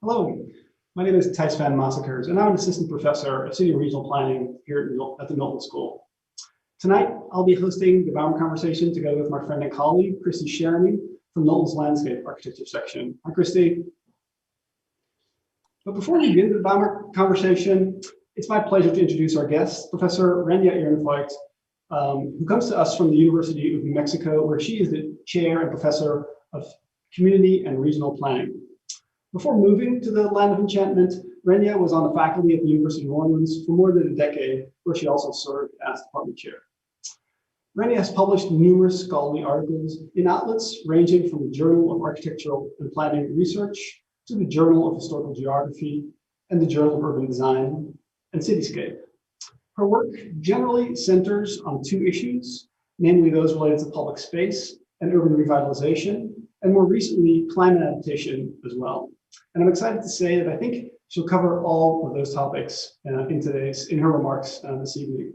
Hello, my name is Tijs Van Maasakkers, and I'm an assistant professor of city and regional planning here at the Milton School. Tonight, I'll be hosting the Baumer conversation together with my friend and colleague, Kristi Cheramie, from Milton's Landscape Architecture section. Hi, Kristi. But before we begin the Baumer conversation, it's my pleasure to introduce our guest, Professor Renia Ehrenfeucht, who comes to us from the University of New Mexico, where she is the chair and professor of community and regional planning. Before moving to the land of enchantment, Renia was on the faculty at the University of New Orleans for more than a decade, where she also served as department chair. Renia has published numerous scholarly articles in outlets ranging from the Journal of Architectural and Planning Research to the Journal of Historical Geography and the Journal of Urban Design and Cityscape. Her work generally centers on two issues, namely those related to public space and urban revitalization, and more recently, climate adaptation as well. And I'm excited to say that I think she'll cover all of those topics in her remarks this evening.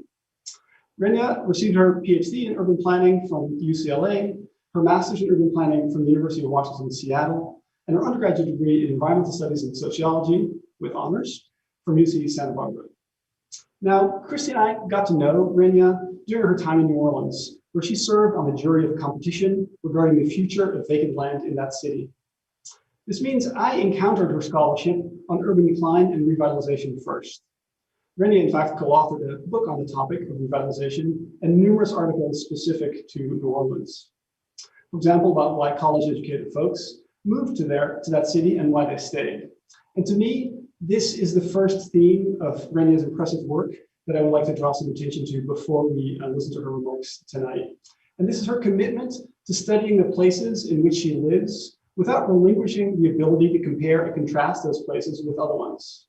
Renia received her PhD in urban planning from UCLA, her master's in urban planning from the University of Washington, Seattle, and her undergraduate degree in environmental studies and sociology with honors from UC Santa Barbara. Now, Kristi and I got to know Renia during her time in New Orleans, where she served on the jury of a competition regarding the future of vacant land in that city. This means I encountered her scholarship on urban decline and revitalization first. Renia, in fact, co-authored a book on the topic of revitalization and numerous articles specific to New Orleans. For example, about why college-educated folks moved to that city and why they stayed. And to me, this is the first theme of Renia's impressive work that I would like to draw some attention to before we listen to her remarks tonight. And this is her commitment to studying the places in which she lives without relinquishing the ability to compare and contrast those places with other ones.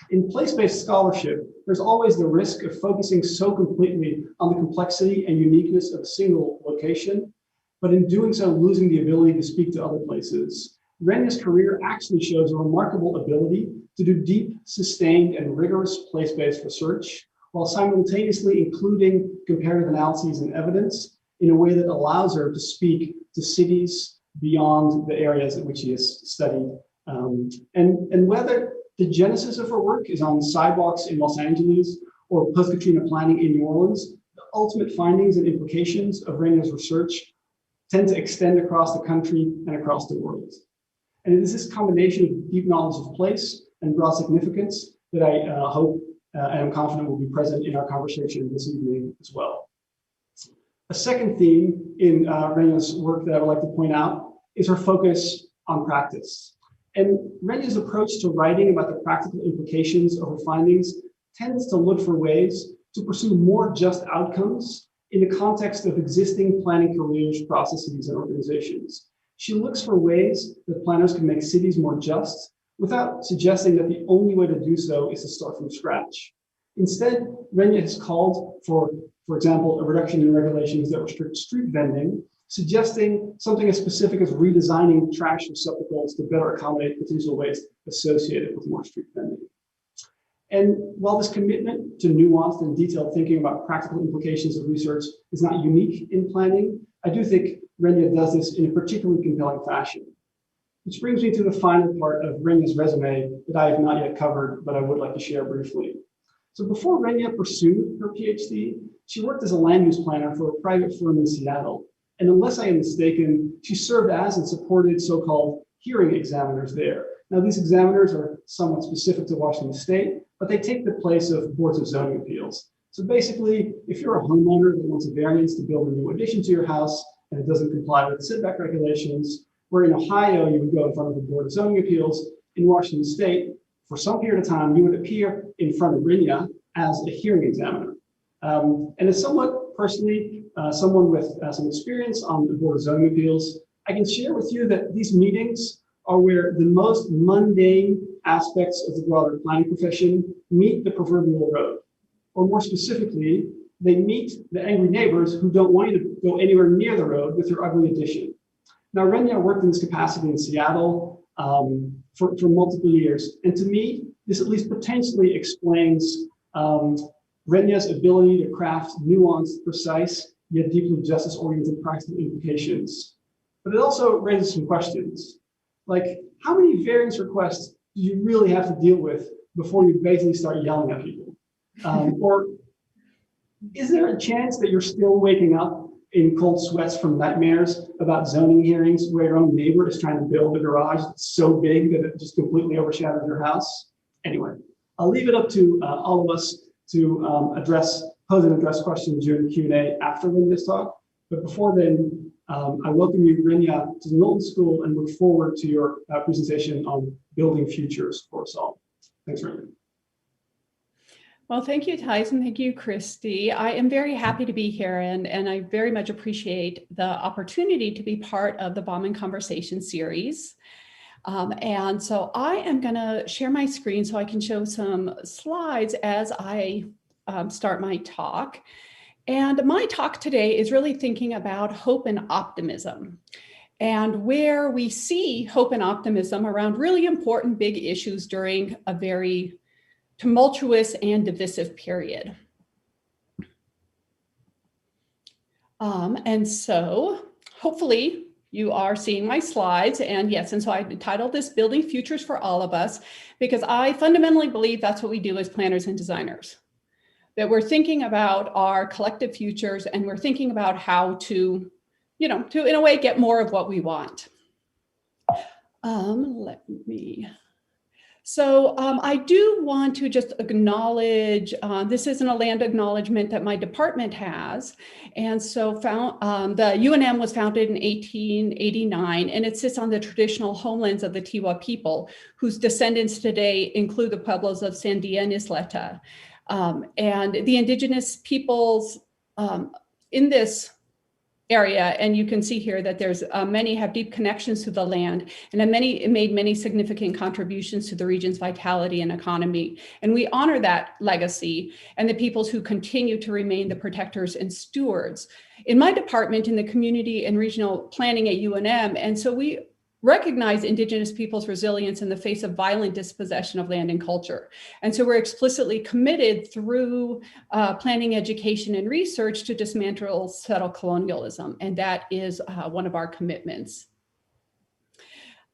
In place-based scholarship, there's always the risk of focusing so completely on the complexity and uniqueness of a single location, but in doing so, losing the ability to speak to other places. Renia's career actually shows a remarkable ability to do deep, sustained, and rigorous place-based research, while simultaneously including comparative analyses and evidence in a way that allows her to speak to cities beyond the areas in which she has studied. And whether the genesis of her work is on sidewalks in Los Angeles or post-Katrina planning in New Orleans, the ultimate findings and implications of Renia's research tend to extend across the country and across the world. And it is this combination of deep knowledge of place and broad significance that I hope and I'm confident will be present in our conversation this evening as well. A second theme in Renia's work that I would like to point out is her focus on practice. And Renia's approach to writing about the practical implications of her findings tends to look for ways to pursue more just outcomes in the context of existing planning careers, processes, and organizations. She looks for ways that planners can make cities more just without suggesting that the only way to do so is to start from scratch. Instead, Renia has called for example, a reduction in regulations that restrict street vending, suggesting something as specific as redesigning trash receptacles to better accommodate potential waste associated with more street vending. And while this commitment to nuanced and detailed thinking about practical implications of research is not unique in planning, I do think Renia does this in a particularly compelling fashion. Which brings me to the final part of Renia's resume that I have not yet covered, but I would like to share briefly. So before Renia pursued her PhD, she worked as a land use planner for a private firm in Seattle. And unless I am mistaken, she served as and supported so-called hearing examiners there. Now, these examiners are somewhat specific to Washington State, but they take the place of boards of zoning appeals. So basically, if you're a homeowner that wants a variance to build a new addition to your house and it doesn't comply with setback regulations, where in Ohio, you would go in front of the Board of Zoning Appeals, in Washington State, for some period of time, you would appear in front of Renia as a hearing examiner. And as somewhat personally, someone with some experience on the Board of Zoning Appeals, I can share with you that these meetings are where the most mundane aspects of the broader planning profession meet the proverbial road. Or more specifically, they meet the angry neighbors who don't want you to go anywhere near the road with your ugly addition. Now, Renia worked in this capacity in Seattle for multiple years. And to me, this at least potentially explains Renia's ability to craft nuanced, precise, yet deeply justice-oriented practical implications. But it also raises some questions, like how many variance requests you really have to deal with before you basically start yelling at people? Or is there a chance that you're still waking up in cold sweats from nightmares about zoning hearings where your own neighbor is trying to build a garage that's so big that it just completely overshadows your house? Anyway, I'll leave it up to all of us to pose and address questions during the Q&A after Renia's talk. But before then, I welcome you, Renia, to the Knowlton School and look forward to your presentation on building futures for us all. Thanks, Renia. Well, thank you, Tijs, and thank you, Kristi. I am very happy to be here, and I very much appreciate the opportunity to be part of the Baumer Conversation series. And so I am going to share my screen so I can show some slides as I start my talk. And my talk today is really thinking about hope and optimism, and where we see hope and optimism around really important big issues during a very tumultuous and divisive period. And so hopefully you are seeing my slides, and yes, and so I titled this Building Futures for All of Us, because I fundamentally believe that's what we do as planners and designers, that we're thinking about our collective futures and we're thinking about how to, in a way, get more of what we want. So I do want to just acknowledge, this isn't a land acknowledgement that my department has. And so the UNM was founded in 1889, and it sits on the traditional homelands of the Tiwa people, whose descendants today include the pueblos of Sandia and Isleta. And the indigenous peoples in this area, and you can see here that there's many have deep connections to the land, and have made many significant contributions to the region's vitality and economy. And we honor that legacy and the peoples who continue to remain the protectors and stewards. In my department, in the community and regional planning at UNM, and so we recognize indigenous peoples' resilience in the face of violent dispossession of land and culture. And so we're explicitly committed through planning, education, and research to dismantle settler colonialism. And that is one of our commitments.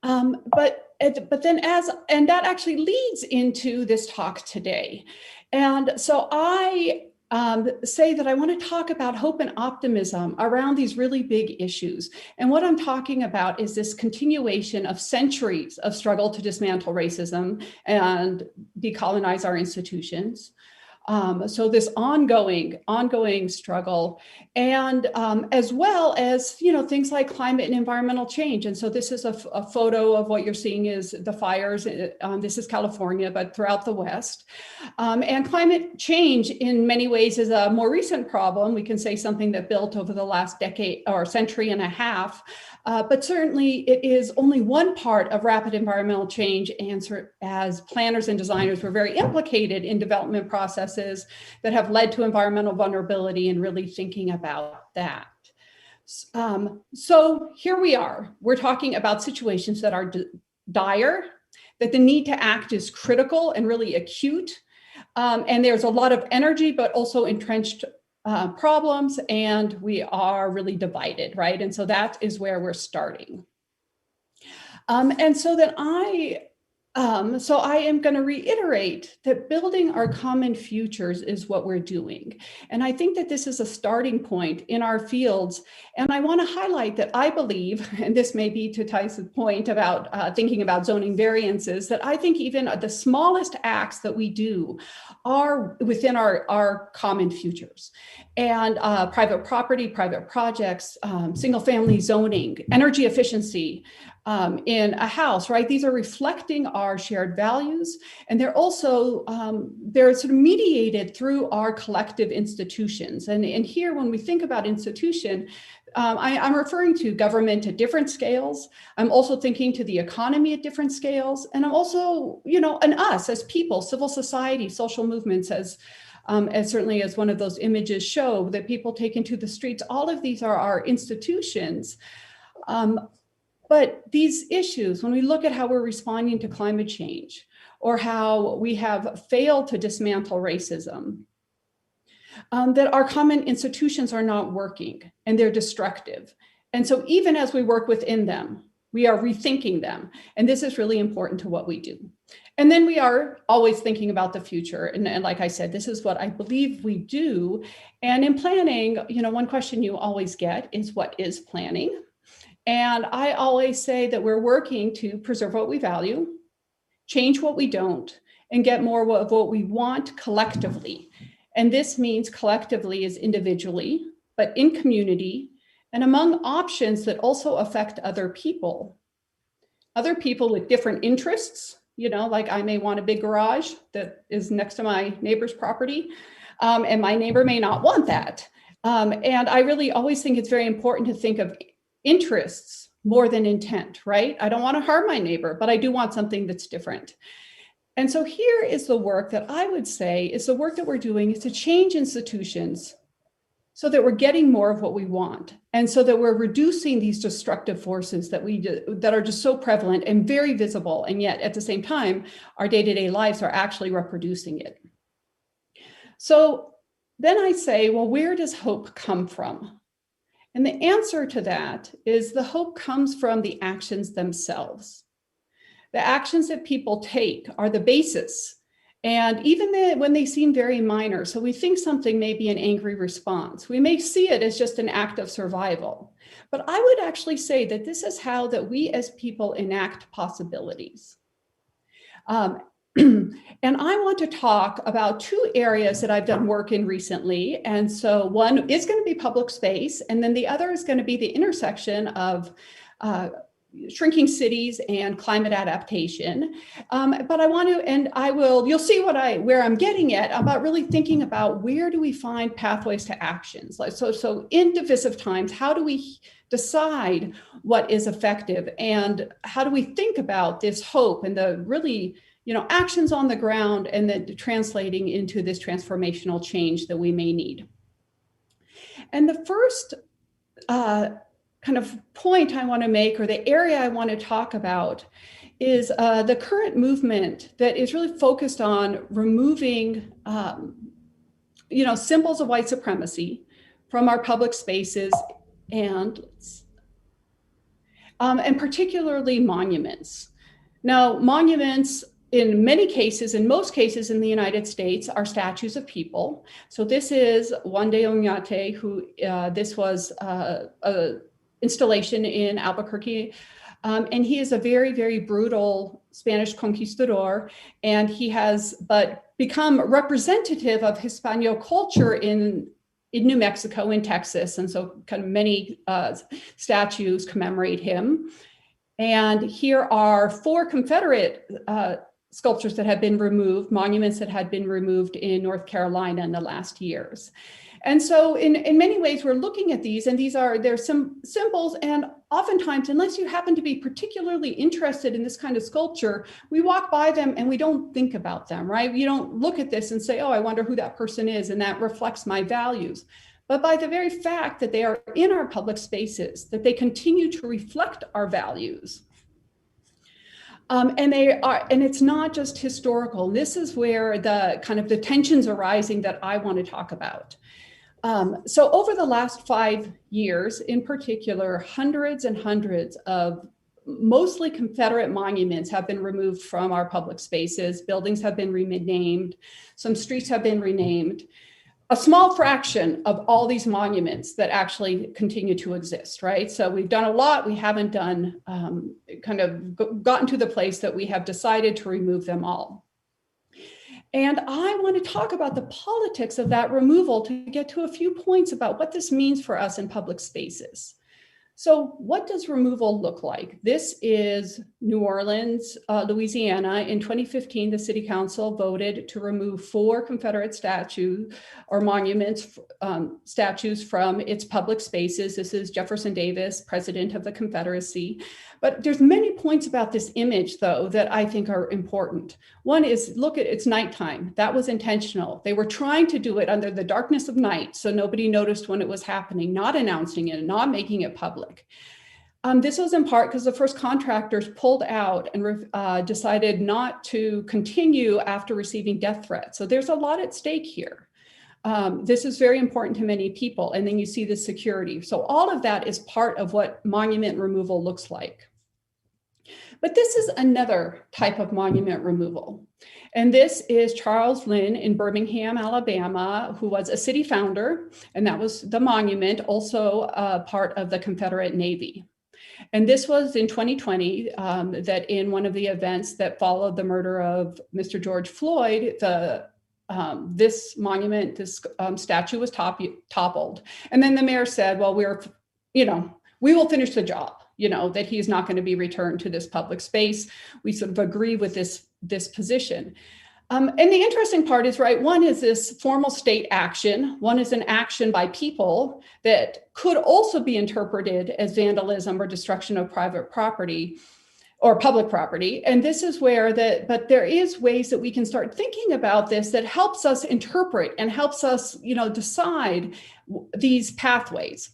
But that actually leads into this talk today. And so I say that I want to talk about hope and optimism around these really big issues. And what I'm talking about is this continuation of centuries of struggle to dismantle racism and decolonize our institutions. So this ongoing struggle, and as well as things like climate and environmental change. And so this is a photo of what you're seeing is the fires. This is California, but throughout the West. And climate change in many ways is a more recent problem. We can say something that built over the last decade or century and a half. But certainly it is only one part of rapid environmental change, and as planners and designers, we're very implicated in development processes that have led to environmental vulnerability and really thinking about that. So here we are, we're talking about situations that are dire, that the need to act is critical and really acute. And there's a lot of energy, but also entrenched problems, and we are really divided, right? And so that is where we're starting. And so that I am going to reiterate that building our common futures is what we're doing. And I think that this is a starting point in our fields. And I want to highlight that I believe, and this may be to Tijs' point about thinking about zoning variances, that I think even the smallest acts that we do are within our common futures. And private property, private projects, single family zoning, energy efficiency, in a house, right? These are reflecting our shared values, and they're also, they're sort of mediated through our collective institutions. And here, when we think about institution, I'm referring to government at different scales. I'm also thinking to the economy at different scales. And I'm also, and us as people, civil society, social movements, as certainly as one of those images show, that people take into the streets. All of these are our institutions. But these issues, when we look at how we're responding to climate change, or how we have failed to dismantle racism, that our common institutions are not working and they're destructive. And so even as we work within them, We are rethinking them. And this is really important to what we do. And then we are always thinking about the future. And like I said, this is what I believe we do. And in planning, one question you always get is, what is planning? And I always say that we're working to preserve what we value, change what we don't, and get more of what we want collectively. And this means collectively is individually, but in community, and among options that also affect other people with different interests. Like I may want a big garage that is next to my neighbor's property, and my neighbor may not want that. And I really always think it's very important to think of interests more than intent, right? I don't want to harm my neighbor, but I do want something that's different. And so here is the work that I would say is the work that we're doing is to change institutions so that we're getting more of what we want, and so that we're reducing these destructive forces that are just so prevalent and very visible, and yet at the same time, our day-to-day lives are actually reproducing it. So then I say, well, where does hope come from? And the answer to that is the hope comes from the actions themselves. The actions that people take are the basis. And even when they seem very minor, so we think something may be an angry response, we may see it as just an act of survival. But I would actually say that this is how that we as people enact possibilities. And I want to talk about two areas that I've done work in recently. And so one is going to be public space, and then the other is going to be the intersection of shrinking cities and climate adaptation. But I want to, and I will, you'll see where I'm getting at about really thinking about where do we find pathways to actions. So in divisive times, how do we decide what is effective, and how do we think about this hope and the really, actions on the ground, and then translating into this transformational change that we may need. And the first kind of point I want to make, or the area I want to talk about, is the current movement that is really focused on removing, symbols of white supremacy from our public spaces, and particularly monuments. Now, monuments, in many cases, in most cases in the United States, are statues of people. So this is Juan de Oñate, who this was a installation in Albuquerque. And he is a very, very brutal Spanish conquistador. And he has become representative of Hispano culture in New Mexico, in Texas. And so kind of many statues commemorate him. And here are 4 Confederate sculptures that have been removed, monuments that had been removed in North Carolina in the last years. And so in many ways, we're looking at these, and there's some symbols, and oftentimes, unless you happen to be particularly interested in this kind of sculpture, we walk by them and we don't think about them, right? You don't look at this and say, oh, I wonder who that person is, and that reflects my values. But by the very fact that they are in our public spaces, that they continue to reflect our values, and it's not just historical. This is where the tensions are rising that I want to talk about. So over the last 5 years, in particular, hundreds and hundreds of mostly Confederate monuments have been removed from our public spaces. Buildings have been renamed. Some streets have been renamed. A small fraction of all these monuments that actually continue to exist, right? So we've done a lot. We haven't done, gotten to the place that we have decided to remove them all. And I want to talk about the politics of that removal to get to a few points about what this means for us in public spaces. So what does removal look like? This is New Orleans, Louisiana. In 2015, the city council voted to remove 4 Confederate statues or monuments, statues from its public spaces. This is Jefferson Davis, president of the Confederacy. But there's many points about this image, though, that I think are important. One is, look at it's nighttime. That was intentional. They were trying to do it under the darkness of night, so nobody noticed when it was happening, not announcing it, not making it public. This was in part because the first contractors pulled out and decided not to continue after receiving death threats. So there's a lot at stake here. This is very important to many people. And then you see the security. So all of that is part of what monument removal looks like. But this is another type of monument removal. And this is Charles Lynn in Birmingham, Alabama, who was a city founder, and that was the monument, also part of the Confederate Navy. And this was in 2020, that in one of the events that followed the murder of Mr. George Floyd, this monument, this statue was toppled. And then the mayor said, well, we will finish the job, that he's not going to be returned to this public space. We sort of agree with this position. And the interesting part is, right, one is this formal state action. One is an action by people that could also be interpreted as vandalism or destruction of private property or public property. And this is where but there is ways that we can start thinking about this that helps us interpret and helps us, decide these pathways.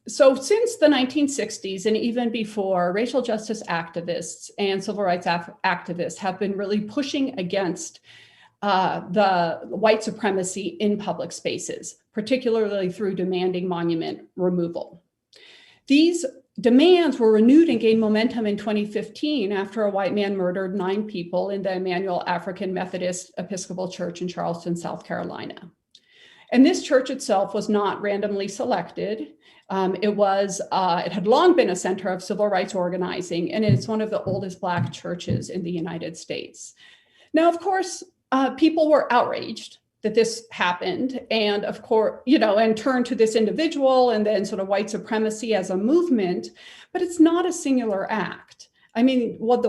So since the 1960s and even before, racial justice activists and civil rights activists have been really pushing against the white supremacy in public spaces, particularly through demanding monument removal. These demands were renewed and gained momentum in 2015 after a white man murdered 9 people in the Emanuel African Methodist Episcopal Church in Charleston, South Carolina. And this church itself was not randomly selected. It had long been a center of civil rights organizing, and it's one of the oldest Black churches in the United States. Now, of course, people were outraged that this happened, and of course, and turned to this individual and then sort of white supremacy as a movement, but it's not a singular act. I mean, what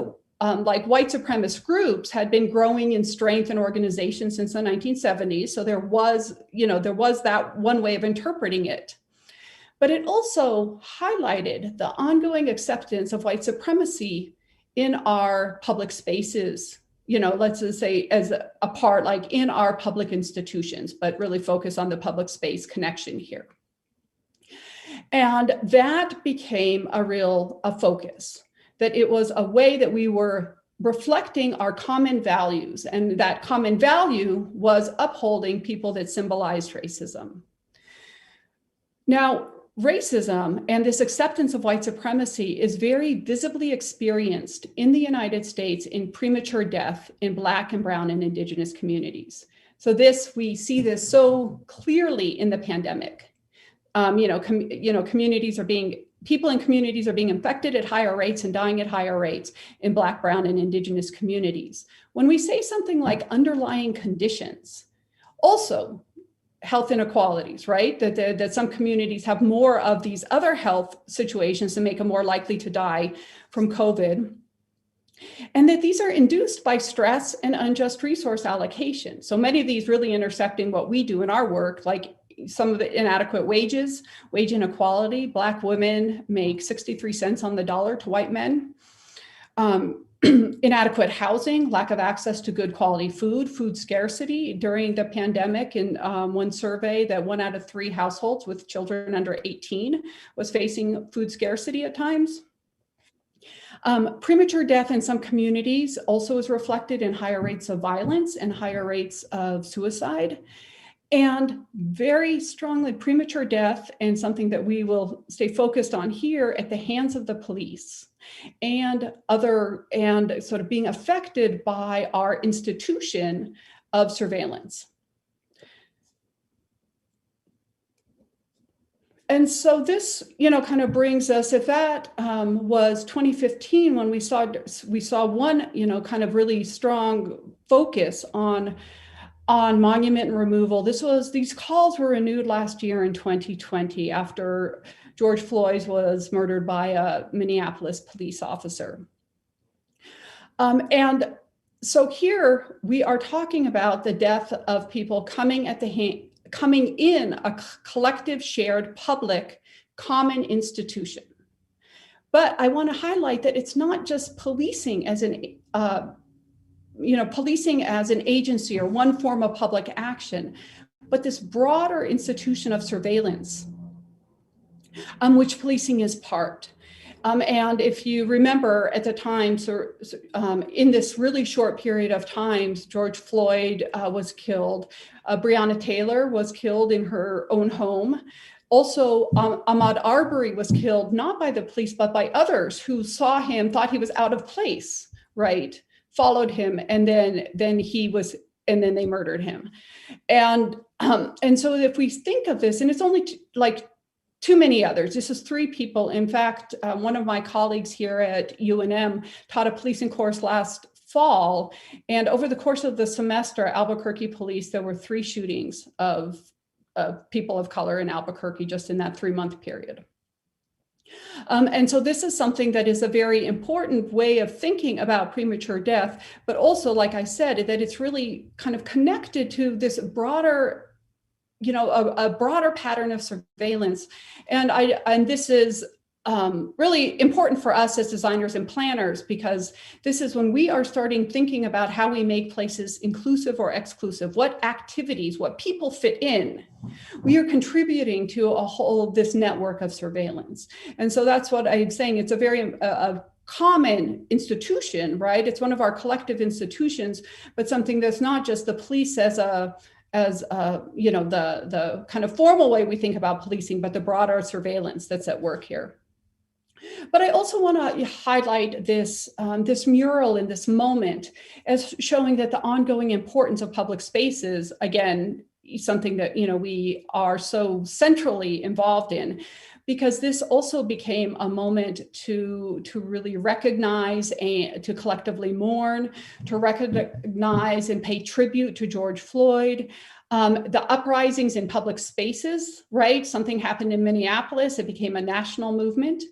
white supremacist groups had been growing in strength and organization since the 1970s. So there was that one way of interpreting it. But it also highlighted the ongoing acceptance of white supremacy in our public spaces, let's just say as a part, like in our public institutions, but really focus on the public space connection here. And that became a focus, that it was a way that we were reflecting our common values, and that common value was upholding people that symbolized racism. Now, racism and this acceptance of white supremacy is very visibly experienced in the United States in premature death in Black and Brown and Indigenous communities. So we see this so clearly in the pandemic. People in communities are being infected at higher rates and dying at higher rates in Black, Brown, and Indigenous communities. When we say something like underlying conditions, also health inequalities, right? That some communities have more of these other health situations that make them more likely to die from COVID. And that these are induced by stress and unjust resource allocation. So many of these really intersecting what we do in our work, like some of the inadequate wages, wage inequality. Black women make 63 cents on the dollar to white men. Inadequate housing, lack of access to good quality food scarcity. During the pandemic, in one survey, that 1 out of 3 households with children under 18 was facing food scarcity at times. Premature death in some communities also is reflected in higher rates of violence and higher rates of suicide. And very strongly, premature death, and something that we will stay focused on here, at the hands of the police and sort of being affected by our institution of surveillance. And so this, kind of brings us, if that was 2015 when we saw one, kind of really strong focus on monument removal. These calls were renewed last year in 2020 after George Floyd was murdered by a Minneapolis police officer. And so here we are talking about the death of people coming in a collective, shared, public, common institution. But I want to highlight that it's not just policing as an agency or one form of public action, but this broader institution of surveillance, which policing is part. And if you remember at the time, in this really short period of time, George Floyd was killed. Breonna Taylor was killed in her own home. also, Ahmaud Arbery was killed not by the police, but by others who saw him, thought he was out of place, right? Followed him, and then they murdered him. And so if we think of this, and it's only like too many others. This is 3 people. In fact, one of my colleagues here at UNM taught a policing course last fall. And over the course of the semester, Albuquerque police, there were 3 shootings of people of color in Albuquerque just in that 3-month period. And so this is something that is a very important way of thinking about premature death, but also, like I said, that it's really kind of connected to this broader, a broader pattern of surveillance. And this is really important for us as designers and planners, because this is when we are starting thinking about how we make places inclusive or exclusive, what activities, what people fit in. We are contributing to this network of surveillance. And so that's what I'm saying. It's a very common institution, right? It's one of our collective institutions, but something that's not just the police as the kind of formal way we think about policing, but the broader surveillance that's at work here. But I also want to highlight this mural in this moment as showing that the ongoing importance of public spaces, again, something that we are so centrally involved in, because this also became a moment to really recognize and to collectively mourn, to recognize and pay tribute to George Floyd. The uprisings in public spaces, right? Something happened in Minneapolis. It became a national movement.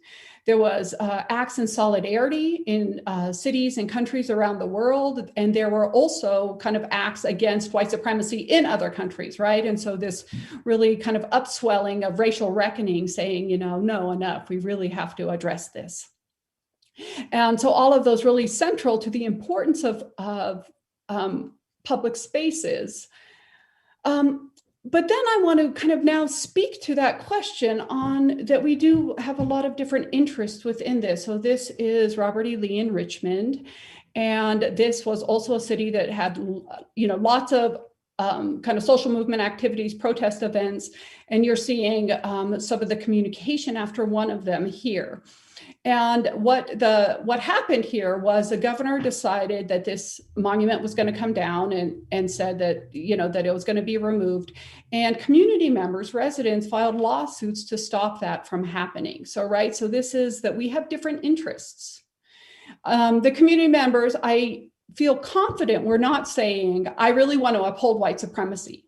There was acts in solidarity in cities and countries around the world. And there were also kind of acts against white supremacy in other countries, right? And so this really kind of upswelling of racial reckoning saying, no, enough, we really have to address this. And so all of those really central to the importance of public spaces. But then I want to kind of now speak to that question on that we do have a lot of different interests within this. So this is Robert E. Lee in Richmond. And this was also a city that had, lots of kind of social movement activities, protest events. And you're seeing some of the communication after one of them here. And what happened here was the governor decided that this monument was going to come down and said that, that it was going to be removed. And community members, residents filed lawsuits to stop that from happening. So this is that we have different interests. The community members, I feel confident we're not saying, I really want to uphold white supremacy.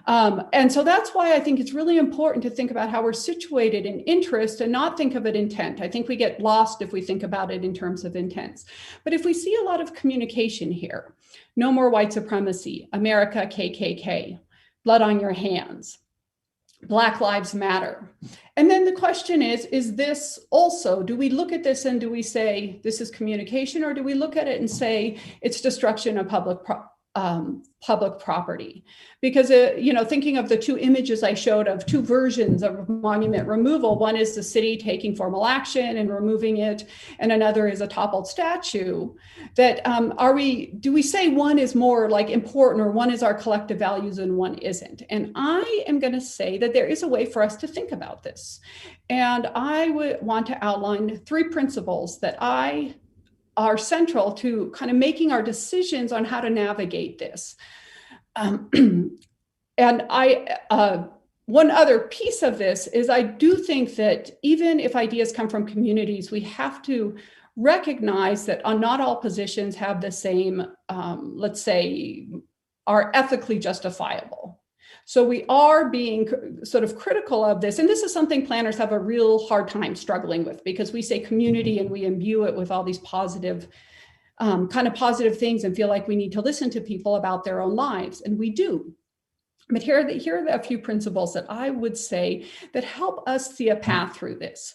And so that's why I think it's really important to think about how we're situated in interest and not think of it intent. I think we get lost if we think about it in terms of intents. But if we see a lot of communication here, no more white supremacy, America, KKK, blood on your hands, Black Lives Matter. And then the question is this also, do we look at this and do we say this is communication, or do we look at it and say it's destruction of public property? Because, thinking of the 2 images I showed of 2 versions of monument removal, one is the city taking formal action and removing it, and another is a toppled statue. That do we say one is more like important, or one is our collective values and one isn't? And I am going to say that there is a way for us to think about this. And I would want to outline 3 principles that are central to kind of making our decisions on how to navigate this. And one other piece of this is I do think that even if ideas come from communities, we have to recognize that not all positions have the same, let's say, are ethically justifiable. So we are being sort of critical of this. And this is something planners have a real hard time struggling with, because we say community and we imbue it with all these positive positive things and feel like we need to listen to people about their own lives. And we do. But here are a few principles that I would say that help us see a path through this.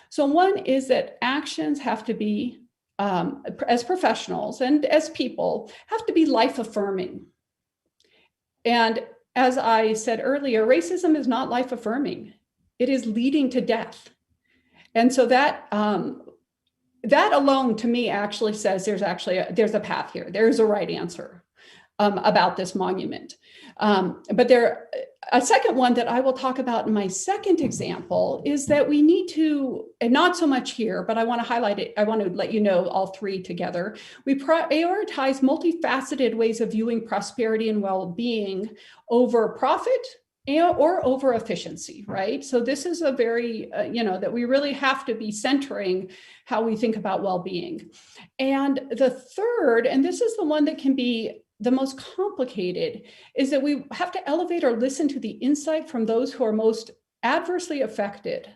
So one is that actions have to be, as professionals and as people, have to be life affirming. And as I said earlier, racism is not life affirming. It is leading to death. And so that alone to me actually says there's a path here. There's a right answer about this monument. But A second one that I will talk about in my second example is that we need to, and not so much here, but I want to highlight it. I want to let you know all three together. We prioritize multifaceted ways of viewing prosperity and well-being over profit or over efficiency, right? So this is a very, that we really have to be centering how we think about well-being. And the third, and this is the one that can be the most complicated, is that we have to elevate or listen to the insight from those who are most adversely affected.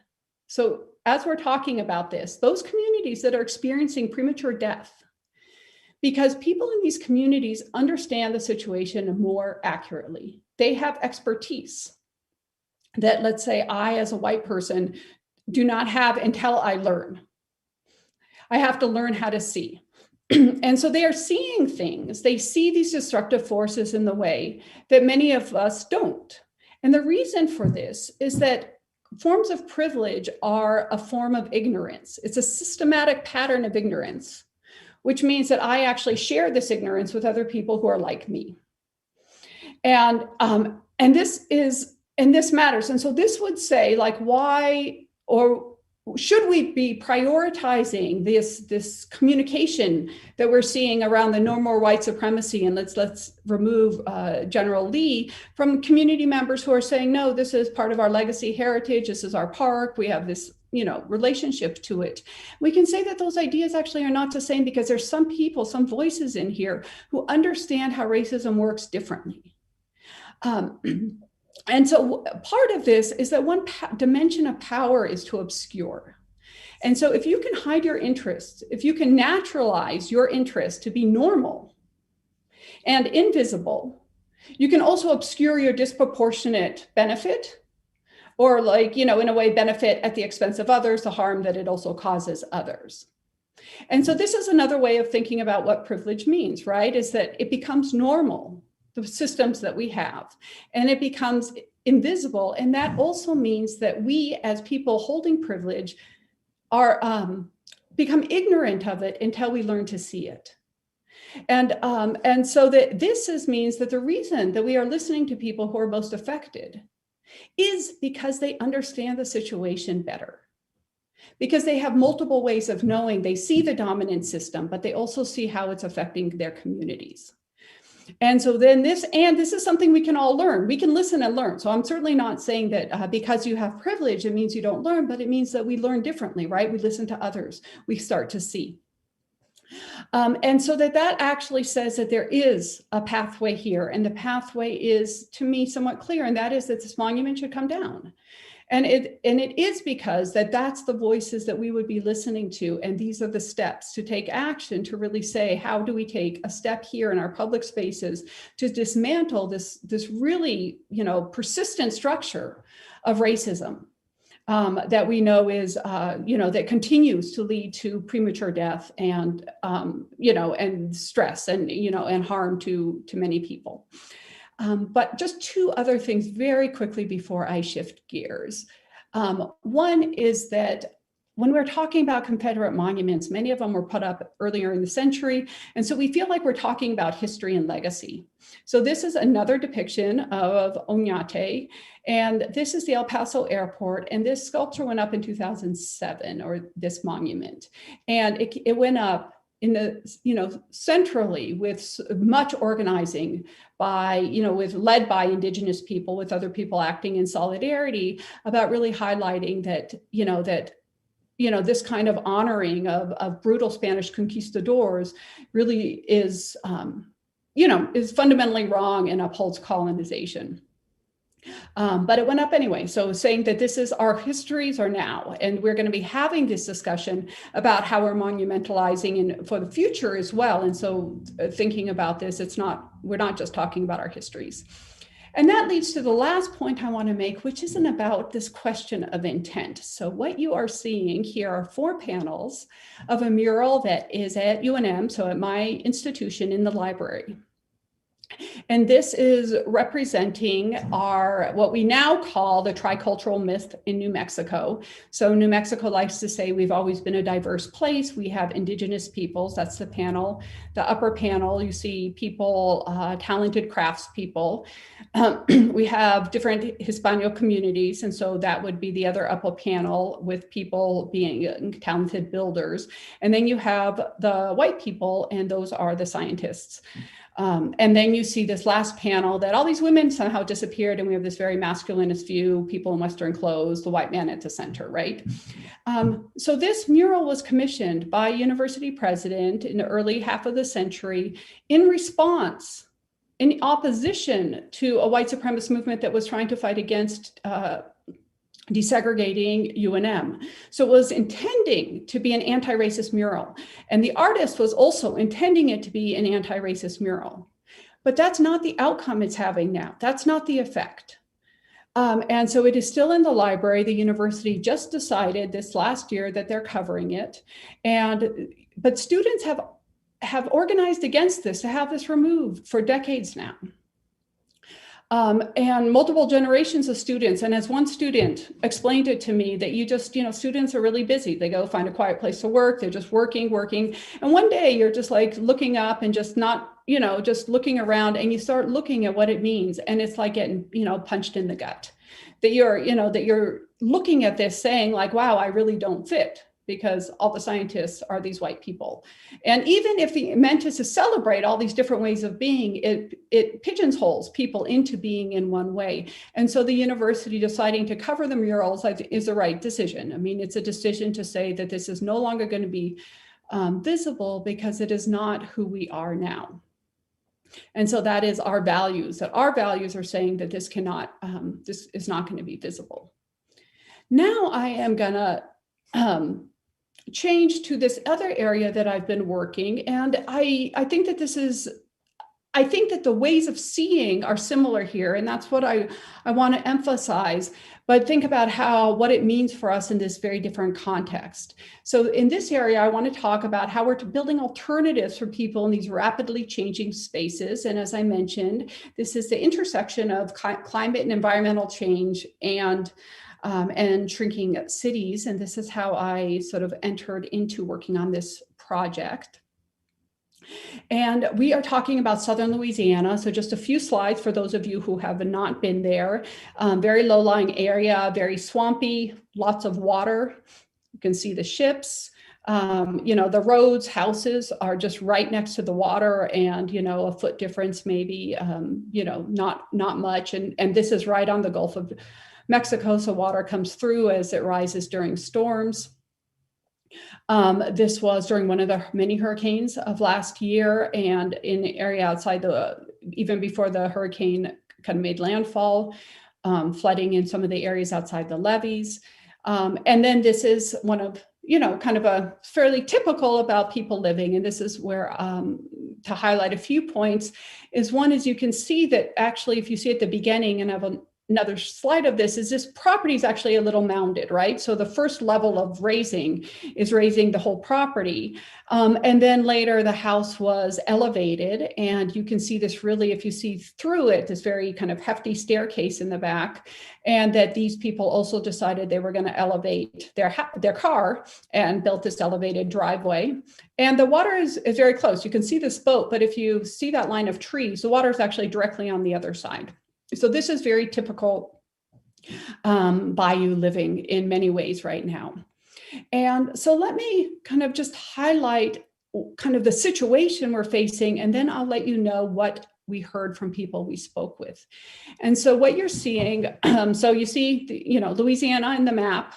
So as we're talking about this, those communities that are experiencing premature death, because people in these communities understand the situation more accurately. They have expertise that, let's say, I as a white person do not have until I learn. I have to learn how to see. And so they are seeing things. They see these destructive forces in the way that many of us don't. And the reason for this is that forms of privilege are a form of ignorance. It's a systematic pattern of ignorance, which means that I actually share this ignorance with other people who are like me. And this matters. And so this would say, like, why, or should we be prioritizing this communication that we're seeing around the no more white supremacy, and let's remove General Lee, from community members who are saying, no, this is part of our legacy heritage, this is our park, we have this relationship to it. We can say that those ideas actually are not the same, because there's some people, some voices in here who understand how racism works differently. And so part of this is that one dimension of power is to obscure. And so if you can hide your interests, if you can naturalize your interest to be normal and invisible, you can also obscure your disproportionate benefit, or, like, in a way, benefit at the expense of others, the harm that it also causes others. And so this is another way of thinking about what privilege means, right? Is that it becomes normal, the systems that we have, and it becomes invisible. And that also means that we, as people holding privilege, are become ignorant of it until we learn to see it. And so that this means that the reason that we are listening to people who are most affected is because they understand the situation better, because they have multiple ways of knowing. They see the dominant system, but they also see how it's affecting their communities. And so then this is something we can all learn. We can listen and learn. So I'm certainly not saying that because you have privilege, it means you don't learn, but it means that we learn differently, right? We listen to others, we start to see. And so that actually says that there is a pathway here, and the pathway is, to me, somewhat clear, and that is that this monument should come down. And it is because that's the voices that we would be listening to. And these are the steps to take action, to really say, how do we take a step here in our public spaces to dismantle this really, persistent structure of racism that we know is, that continues to lead to premature death and, and stress and harm to many people. But just two other things very quickly before I shift gears. One is that when we're talking about Confederate monuments, many of them were put up earlier in the century. And so we feel like we're talking about history and legacy. So this is another depiction of Oñate. And this is the El Paso Airport. And this sculpture went up in 2007, or this monument. And it went up in the, centrally with much organizing by, led by Indigenous people, with other people acting in solidarity, about really highlighting that, this kind of honoring of brutal Spanish conquistadors really is, is fundamentally wrong and upholds colonization. But it went up anyway. So saying that this is, our histories are now, and we're going to be having this discussion about how we're monumentalizing and for the future as well. And so thinking about this, we're not just talking about our histories. And that leads to the last point I want to make, which isn't about this question of intent. So what you are seeing here are 4 panels of a mural that is at UNM, so at my institution in the library. And this is representing what we now call the tricultural myth in New Mexico. So New Mexico likes to say we've always been a diverse place. We have indigenous peoples, that's the panel. The upper panel, you see people, talented craftspeople. We have different Hispanic communities, and so that would be the other upper panel with people being talented builders. And then you have the white people, and those are the scientists. And then you see this last panel that all these women somehow disappeared, and we have this very masculinist view, people in Western clothes, the white man at the center, right? So this mural was commissioned by a university president in the early half of the century in response, in opposition to a white supremacist movement that was trying to fight against desegregating UNM. So it was intending to be an anti-racist mural. And the artist was also intending it to be an anti-racist mural. But that's not the outcome it's having now. That's not the effect. And so it is still in the library. The university just decided this last year that they're covering it. But students have organized against this, to have this removed for decades now. And multiple generations of students. And as one student explained it to me, that students are really busy. They go find a quiet place to work. They're just working. And one day you're just like looking up and just not, just looking around, and you start looking at what it means. And it's like getting, punched in the gut, that you're looking at this saying like, wow, I really don't fit, because all the scientists are these white people. And even if the intent is to celebrate all these different ways of being, it pigeonholes people into being in one way. And so the university deciding to cover the murals is the right decision. I mean, it's a decision to say that this is no longer going to be visible, because it is not who we are now. And so that is our values, that our values are saying that this is not going to be visible. Now I am going to change to this other area that I've been working. And I think that the ways of seeing are similar here. And that's what I want to emphasize. But think about what it means for us in this very different context. So in this area, I want to talk about how we're building alternatives for people in these rapidly changing spaces. And as I mentioned, this is the intersection of climate and environmental change and shrinking cities. And this is how I sort of entered into working on this project. And we are talking about Southern Louisiana. So just a few slides for those of you who have not been there. Very low-lying area, very swampy, lots of water. You can see the ships. The roads, houses are just right next to the water, and, a foot difference maybe, not much. And this is right on the Gulf of Mexico, so water comes through as it rises during storms. This was during one of the many hurricanes of last year, and in the area outside even before the hurricane kind of made landfall, flooding in some of the areas outside the levees. And then this is one of, kind of a fairly typical about people living. And this is where, to highlight a few points, is one is you can see that actually, if you see at the beginning, and I have another slide of this property is actually a little mounded, right? So the first level of raising is raising the whole property. And then later the house was elevated, and you can see this really, if you see through it, this very kind of hefty staircase in the back, and that these people also decided they were going to elevate their car and built this elevated driveway. And the water is very close. You can see this boat, but if you see that line of trees, the water is actually directly on the other side. So this is very typical bayou living in many ways right now. And so let me kind of just highlight kind of the situation we're facing, and then I'll let you know what we heard from people we spoke with. And so what you're seeing, so you see, Louisiana in the map,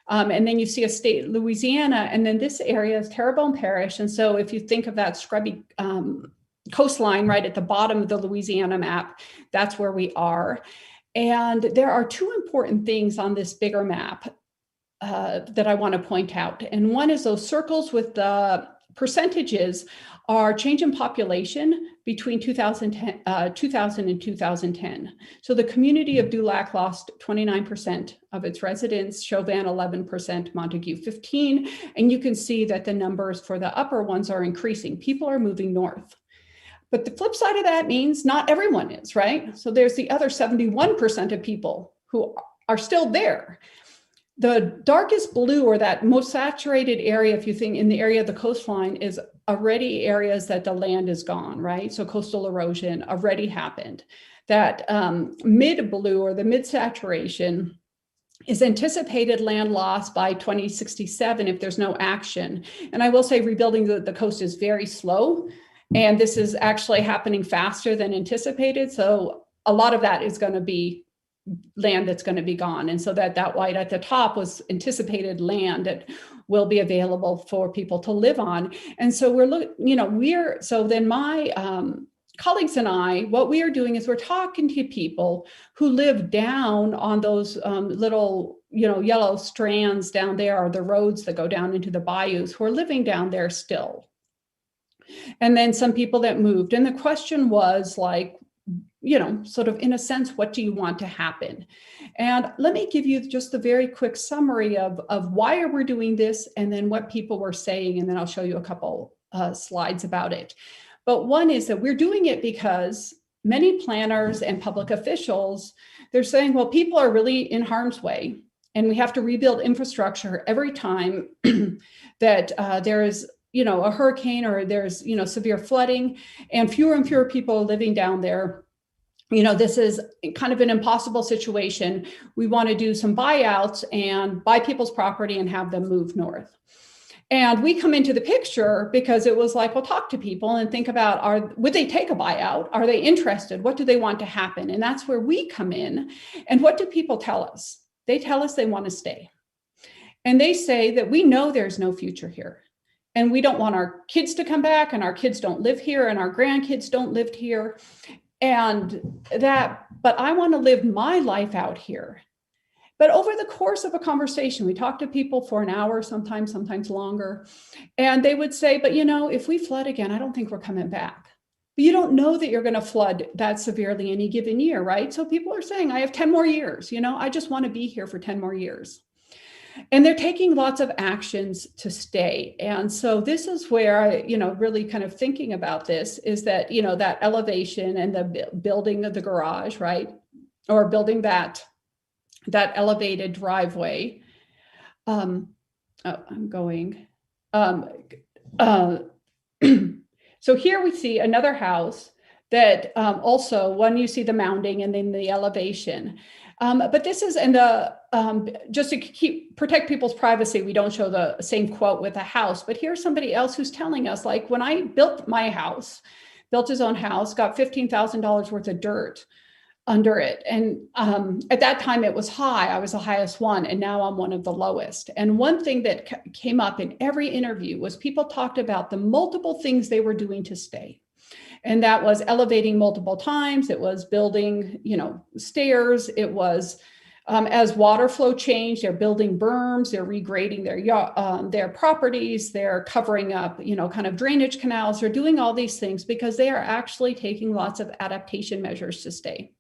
and then you see a state, Louisiana, and then this area is Terrebonne Parish. And so if you think of that scrubby coastline right at the bottom of the Louisiana map, that's where we are. And there are two important things on this bigger map that I want to point out. And one is those circles with the percentages are change in population between 2000 and 2010. So the community of Dulac lost 29% of its residents, Chauvin 11%, Montague 15%. And you can see that the numbers for the upper ones are increasing. People are moving north. But the flip side of that means not everyone is, right? So there's the other 71% of people who are still there. The darkest blue, or that most saturated area, if you think in the area of the coastline, is already areas that the land is gone, right? So coastal erosion already happened. That mid blue, or the mid saturation, is anticipated land loss by 2067 if there's no action. And I will say rebuilding the coast is very slow, and this is actually happening faster than anticipated. So a lot of that is going to be land that's going to be gone. And so that white at the top was anticipated land that will be available for people to live on. And so then my colleagues and I, what we are doing is we're talking to people who live down on those little, yellow strands down there, or the roads that go down into the bayous, who are living down there still. And then some people that moved. And the question was like, sort of in a sense, what do you want to happen? And let me give you just a very quick summary of why we're doing this, and then what people were saying, and then I'll show you a couple slides about it. But one is that we're doing it because many planners and public officials, they're saying, well, people are really in harm's way, and we have to rebuild infrastructure every time that there is a hurricane, or there's severe flooding, and fewer people are living down there. This is kind of an impossible situation. We want to do some buyouts and buy people's property and have them move north. And we come into the picture because it was like, well, talk to people and think about, would they take a buyout? Are they interested? What do they want to happen? And that's where we come in. And what do people tell us? They tell us they want to stay. And they say that we know there's no future here. And we don't want our kids to come back, and our kids don't live here, and our grandkids don't live here. But I want to live my life out here. But over the course of a conversation, we talk to people for an hour, sometimes longer. And they would say, but if we flood again, I don't think we're coming back. But you don't know that you're going to flood that severely any given year, right? So people are saying, I have 10 more years, I just want to be here for 10 more years. And they're taking lots of actions to stay. And so this is where I, really kind of thinking about this is that, that elevation and the building of the garage, right? Or building that elevated driveway. So here we see another house that also, one, you see the mounding and then the elevation. But this is just to protect people's privacy, we don't show the same quote with a house, but here's somebody else who's telling us, like, when I built my house, built his own house, got $15,000 worth of dirt under it. And at that time it was high, I was the highest one, and now I'm one of the lowest. And one thing that came up in every interview was people talked about the multiple things they were doing to stay. And that was elevating multiple times. It was building, stairs. It was as water flow changed, they're building berms, they're regrading their properties, they're covering up, kind of drainage canals. They're doing all these things because they are actually taking lots of adaptation measures to stay.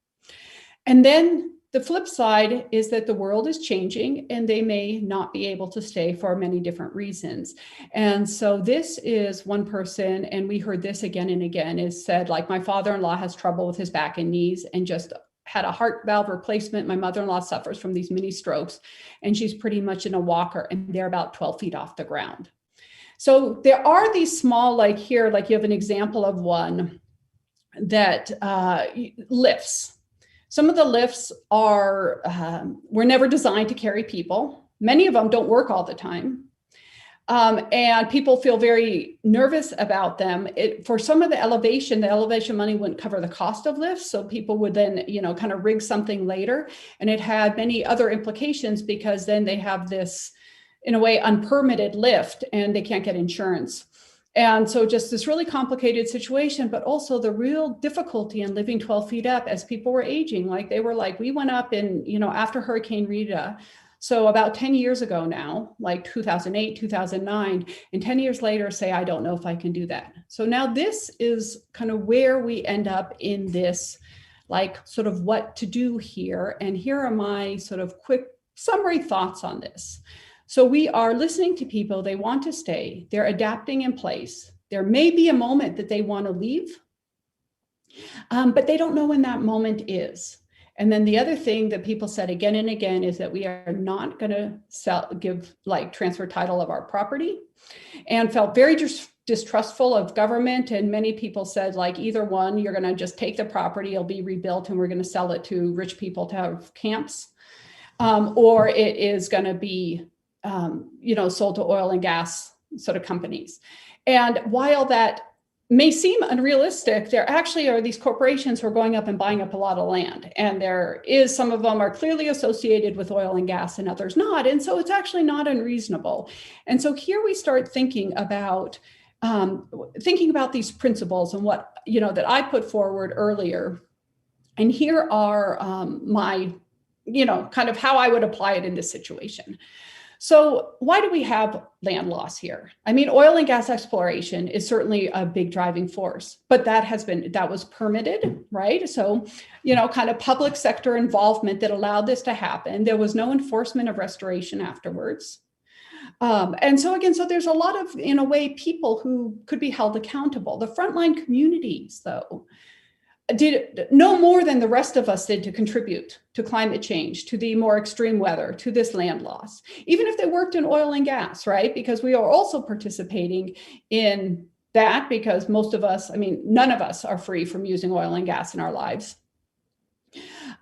And then the flip side is that the world is changing and they may not be able to stay for many different reasons. And so this is one person, and we heard this again and again, is said, like, my father-in-law has trouble with his back and knees and just had a heart valve replacement. My mother-in-law suffers from these mini strokes, and she's pretty much in a walker, and they're about 12 feet off the ground. So there are these small, like here, like you have an example of one that lifts. Some of the lifts were never designed to carry people. Many of them don't work all the time. And people feel very nervous about them. For some of the elevation money wouldn't cover the cost of lifts. So people would then, kind of rig something later. And it had many other implications because then they have this, in a way, unpermitted lift and they can't get insurance. And so just this really complicated situation, but also the real difficulty in living 12 feet up as people were aging. Like they were like, we went up in, after Hurricane Rita, so about 10 years ago now, like 2008, 2009, and 10 years later say, I don't know if I can do that. So now this is kind of where we end up in this, like sort of what to do here. And here are my sort of quick summary thoughts on this. So we are listening to people, they want to stay, they're adapting in place. There may be a moment that they want to leave, But they don't know when that moment is. And then the other thing that people said again and again is that we are not going to transfer title of our property, and felt very distrustful of government. And many people said, like, either one, you're going to just take the property, it'll be rebuilt, and we're going to sell it to rich people to have camps, or it is going to be, sold to oil and gas sort of companies. And while that may seem unrealistic, there actually are these corporations who are going up and buying up a lot of land. And some of them are clearly associated with oil and gas and others not. And so it's actually not unreasonable. And so here we start thinking about these principles and what, that I put forward earlier. And here are my, kind of how I would apply it in this situation. So why do we have land loss here? I mean, oil and gas exploration is certainly a big driving force, but that was permitted, right? So, kind of public sector involvement that allowed this to happen. There was no enforcement of restoration afterwards. And so again, so there's a lot of, in a way, people who could be held accountable. The frontline communities, though, did no more than the rest of us did to contribute to climate change, to the more extreme weather, to this land loss, even if they worked in oil and gas, right? Because we are also participating in that, because most of us, none of us are free from using oil and gas in our lives.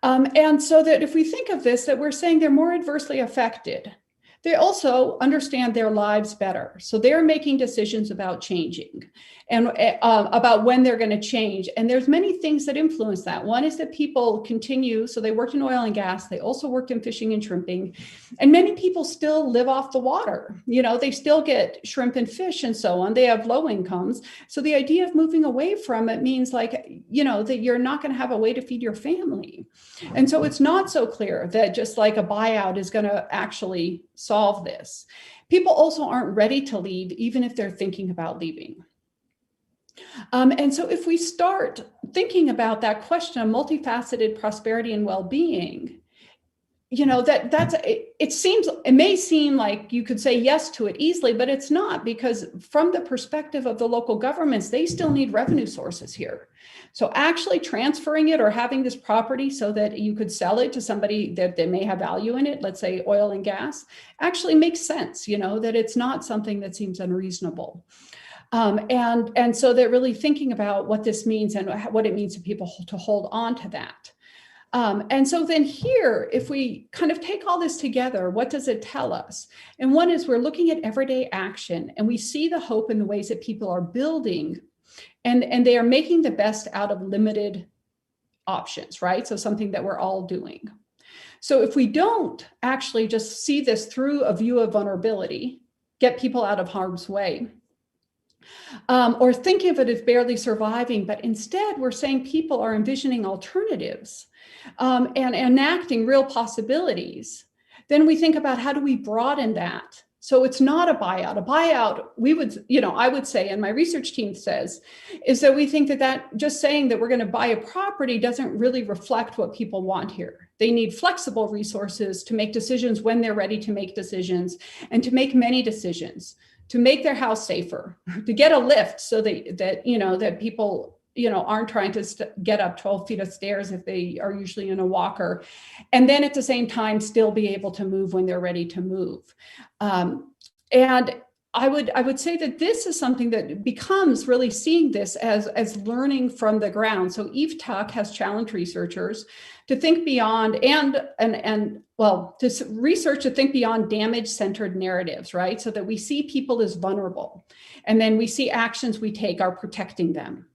And so that if we think of this, that we're saying they're more adversely affected. They also understand their lives better. So they're making decisions about changing and about when they're going to change. And there's many things that influence that. One is that people continue. So they worked in oil and gas. They also worked in fishing and shrimping. And many people still live off the water. They still get shrimp and fish and so on. They have low incomes. So the idea of moving away from it means that you're not going to have a way to feed your family. And so it's not so clear that just like a buyout is going to actually solve this. People also aren't ready to leave, even if they're thinking about leaving. And so if we start thinking about that question of multifaceted prosperity and well-being, it may seem like you could say yes to it easily, but it's not, because from the perspective of the local governments, they still need revenue sources here. So actually transferring it or having this property so that you could sell it to somebody that they may have value in it, let's say oil and gas, actually makes sense, that it's not something that seems unreasonable. And so they're really thinking about what this means and what it means to people to hold on to that. And so then here, if we kind of take all this together, what does it tell us? And one is we're looking at everyday action, and we see the hope in the ways that people are building, and they are making the best out of limited options, right? So something that we're all doing. So if we don't actually just see this through a view of vulnerability, get people out of harm's way, or think of it as barely surviving, but instead we're saying people are envisioning alternatives and enacting real possibilities, then we think about how do we broaden that? So it's not a buyout. A buyout, I would say, and my research team says, is that we think that just saying that we're going to buy a property doesn't really reflect what people want here. They need flexible resources to make decisions when they're ready to make decisions, and to make many decisions, to make their house safer, to get a lift so that people aren't trying to get up 12 feet of stairs if they are usually in a walker, and then at the same time still be able to move when they're ready to move. And I would say that this is something that becomes really seeing this as learning from the ground. So Eve Tuck has challenged researchers to think beyond to research to think beyond damage-centered narratives, right? So that we see people as vulnerable, and then we see actions we take are protecting them.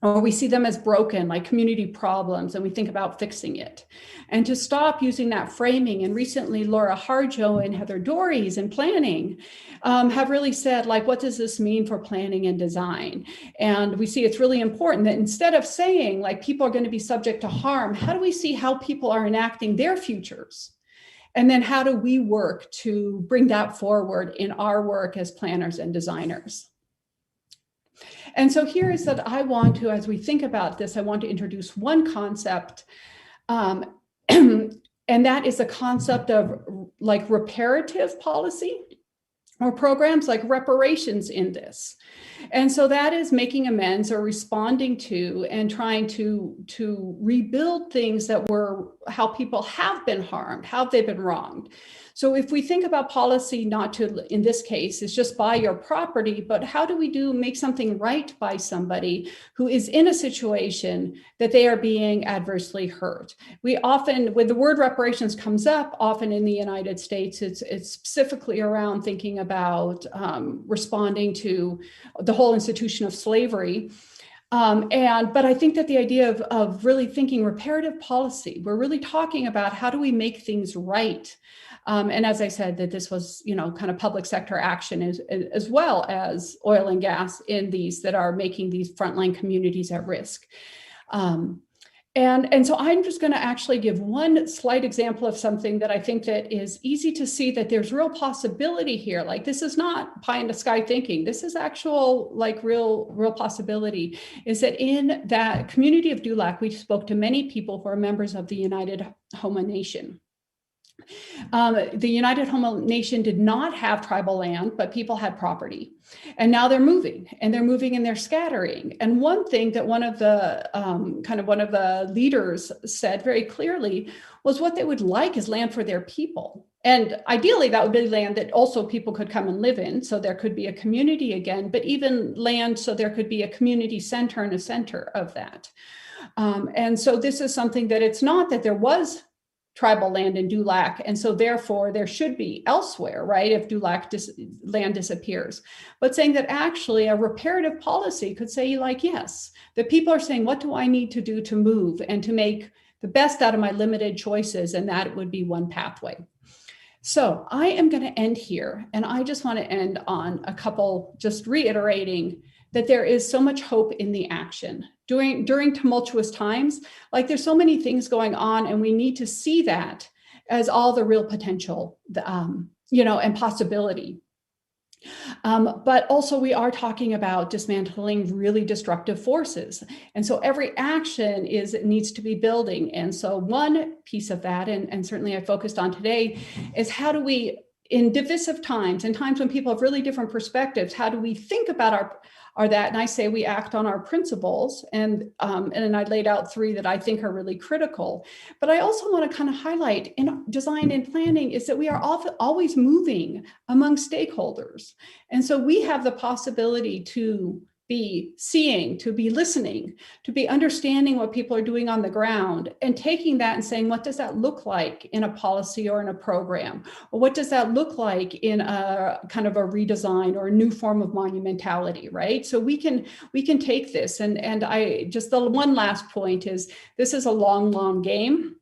Or we see them as broken, like community problems, and we think about fixing it. And to stop using that framing. And recently, Laura Harjo and Heather Dorries in planning have really said, like, what does this mean for planning and design? And we see it's really important that instead of saying, like, people are going to be subject to harm, how do we see how people are enacting their futures? And then how do we work to bring that forward in our work as planners and designers? And so here is that I want to, as we think about this, I want to introduce one concept, and that is the concept of like reparative policy, or programs like reparations in this. And so that is making amends or responding to and trying to rebuild things that were how people have been harmed, how they've been wronged. So if we think about policy, not to, in this case, is just buy your property, but how do we make something right by somebody who is in a situation that they are being adversely hurt? We often, when the word reparations comes up, often in the United States, it's specifically around thinking about responding to the whole institution of slavery. But I think that the idea of really thinking reparative policy, we're really talking about how do we make things right? And as I said, that this was, kind of public sector action as well as oil and gas in these that are making these frontline communities at risk. And so I'm just going to actually give one slight example of something that I think that is easy to see that there's real possibility here. Like, this is not pie in the sky thinking. This is actual, like, real possibility, is that in that community of Dulac, we spoke to many people who are members of the United Homo Nation. The United Homo Nation did not have tribal land, but people had property. And now they're moving and they're scattering. And one thing that one of the leaders said very clearly was what they would like is land for their people. And ideally, that would be land that also people could come and live in. So there could be a community again, but even land so there could be a community center and a center of that. And so this is something that it's not that there was tribal land in Dulac, and so therefore there should be elsewhere, right, if Dulac land disappears. But saying that actually a reparative policy could say, like, yes, the people are saying, what do I need to do to move and to make the best out of my limited choices? And that would be one pathway. So I am going to end here, and I just want to end on a couple, just reiterating that there is so much hope in the action. During tumultuous times, like, there's so many things going on, and we need to see that as all the real potential, and possibility. But also we are talking about dismantling really destructive forces. And so every action needs to be building. And so one piece of that, and certainly I focused on today, is how do we, in divisive times, in times when people have really different perspectives, how do we think about that? And I say we act on our principles, and I laid out 3 that I think are really critical. But I also want to kind of highlight in design and planning is that we are always moving among stakeholders. And so we have the possibility to be seeing, to be listening, to be understanding what people are doing on the ground, and taking that and saying, what does that look like in a policy or in a program? Or what does that look like in a kind of a redesign or a new form of monumentality, right? So we can take this, and I just, the one last point is, this is a long game.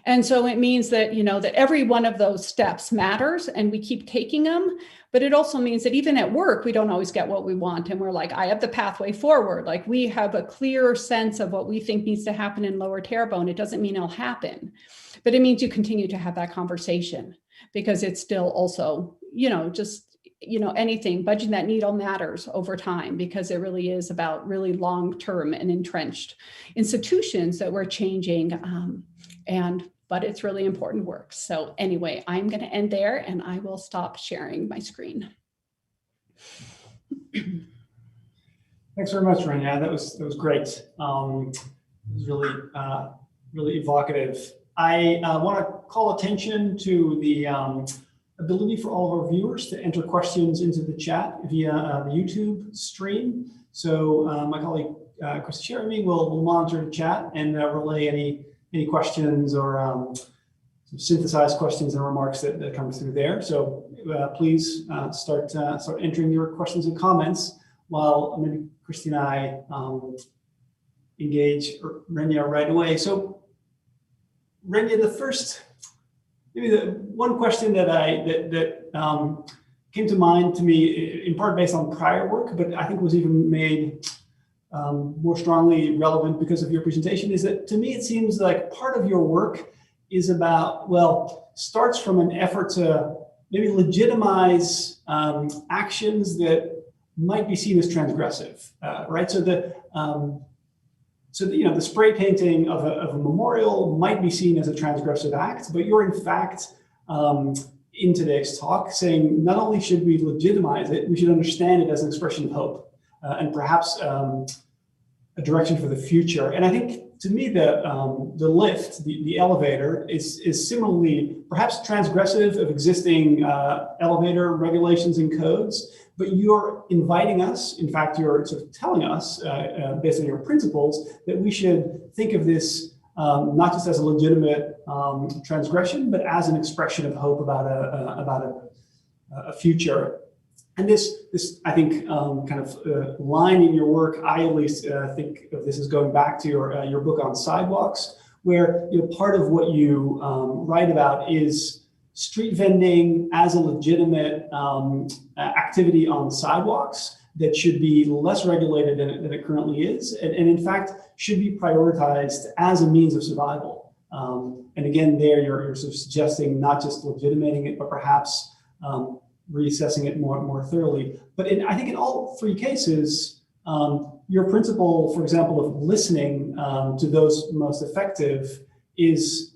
And so it means that, that every one of those steps matters, and we keep taking them. But it also means that even at work, we don't always get what we want. And we're like, I have the pathway forward. Like, we have a clear sense of what we think needs to happen in Lower Terrebonne. It doesn't mean it'll happen, but it means you continue to have that conversation, because it's still also, anything, budging that needle matters over time, because it really is about really long-term and entrenched institutions that we're changing. But it's really important work. So anyway, I'm going to end there, and I will stop sharing my screen. Thanks very much, Renia. That was great. It was really evocative. I want to call attention to the ability for all of our viewers to enter questions into the chat via the YouTube stream. So my colleague Kristi Cheramie will monitor the chat and relay any questions or synthesized questions and remarks that come through there. So please start entering your questions and comments while maybe Kristi and I engage Renia right away. So Renia, the one question that came to mind to me, in part based on prior work, but I think was even made more strongly relevant because of your presentation, is that to me it seems like part of your work is about, starts from an effort to maybe legitimize actions that might be seen as transgressive, right? So the spray painting of a memorial might be seen as a transgressive act, but you're in fact in today's talk, saying not only should we legitimize it, we should understand it as an expression of hope and perhaps a direction for the future. And I think, to me, the lift, the elevator, is similarly perhaps transgressive of existing elevator regulations and codes, but you're inviting us, in fact, you're sort of telling us, based on your principles, that we should think of this not just as a legitimate transgression, but as an expression of hope about a future. And this I think, kind of line in your work, I at least think of this as going back to your book on sidewalks, where part of what you write about is street vending as a legitimate activity on sidewalks that should be less regulated than it currently is, and in fact should be prioritized as a means of survival. And again, there you're sort of suggesting not just legitimating it, but perhaps reassessing it more thoroughly. But I think in all three cases, your principle, for example, of listening to those most effective is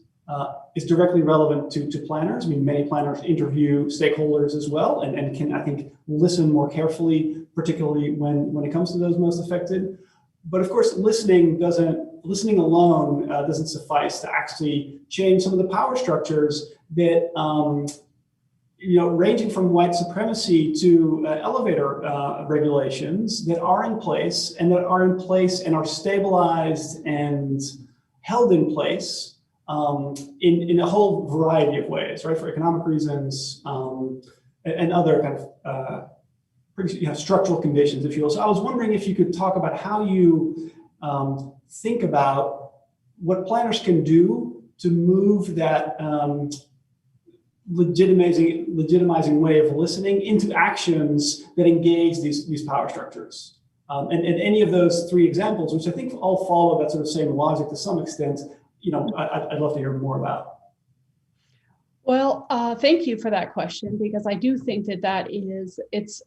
directly relevant to planners. I mean, many planners interview stakeholders as well, and can, I think, listen more carefully, particularly when it comes to those most affected. But of course, listening alone doesn't suffice to actually change some of the power structures that ranging from white supremacy to elevator regulations that are in place and are stabilized and held in place in a whole variety of ways, right? For economic reasons and other kind of structural conditions, if you will. So I was wondering if you could talk about how you think about what planners can do to move that legitimizing way of listening into actions that engage these power structures. And any of those three examples, which I think all follow that sort of same logic to some extent, I'd love to hear more about. Well, thank you for that question, because I do think it's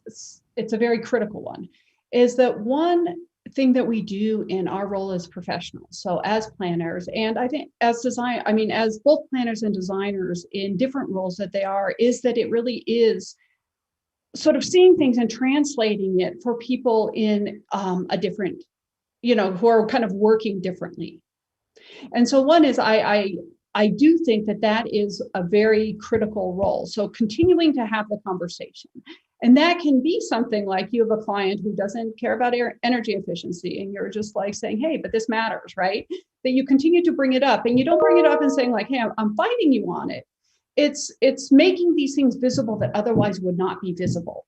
a very critical one. Is that one thing that we do in our role as professionals, so as planners, and I think as both planners and designers in different roles that they are, is that it really is sort of seeing things and translating it for people in a different, who are kind of working differently. And so one is I do think that is a very critical role. So continuing to have the conversation. And that can be something like you have a client who doesn't care about energy efficiency, and you're just like saying, hey, but this matters, right? That you continue to bring it up, and you don't bring it up and saying like, hey, I'm fighting you on it. It's making these things visible that otherwise would not be visible.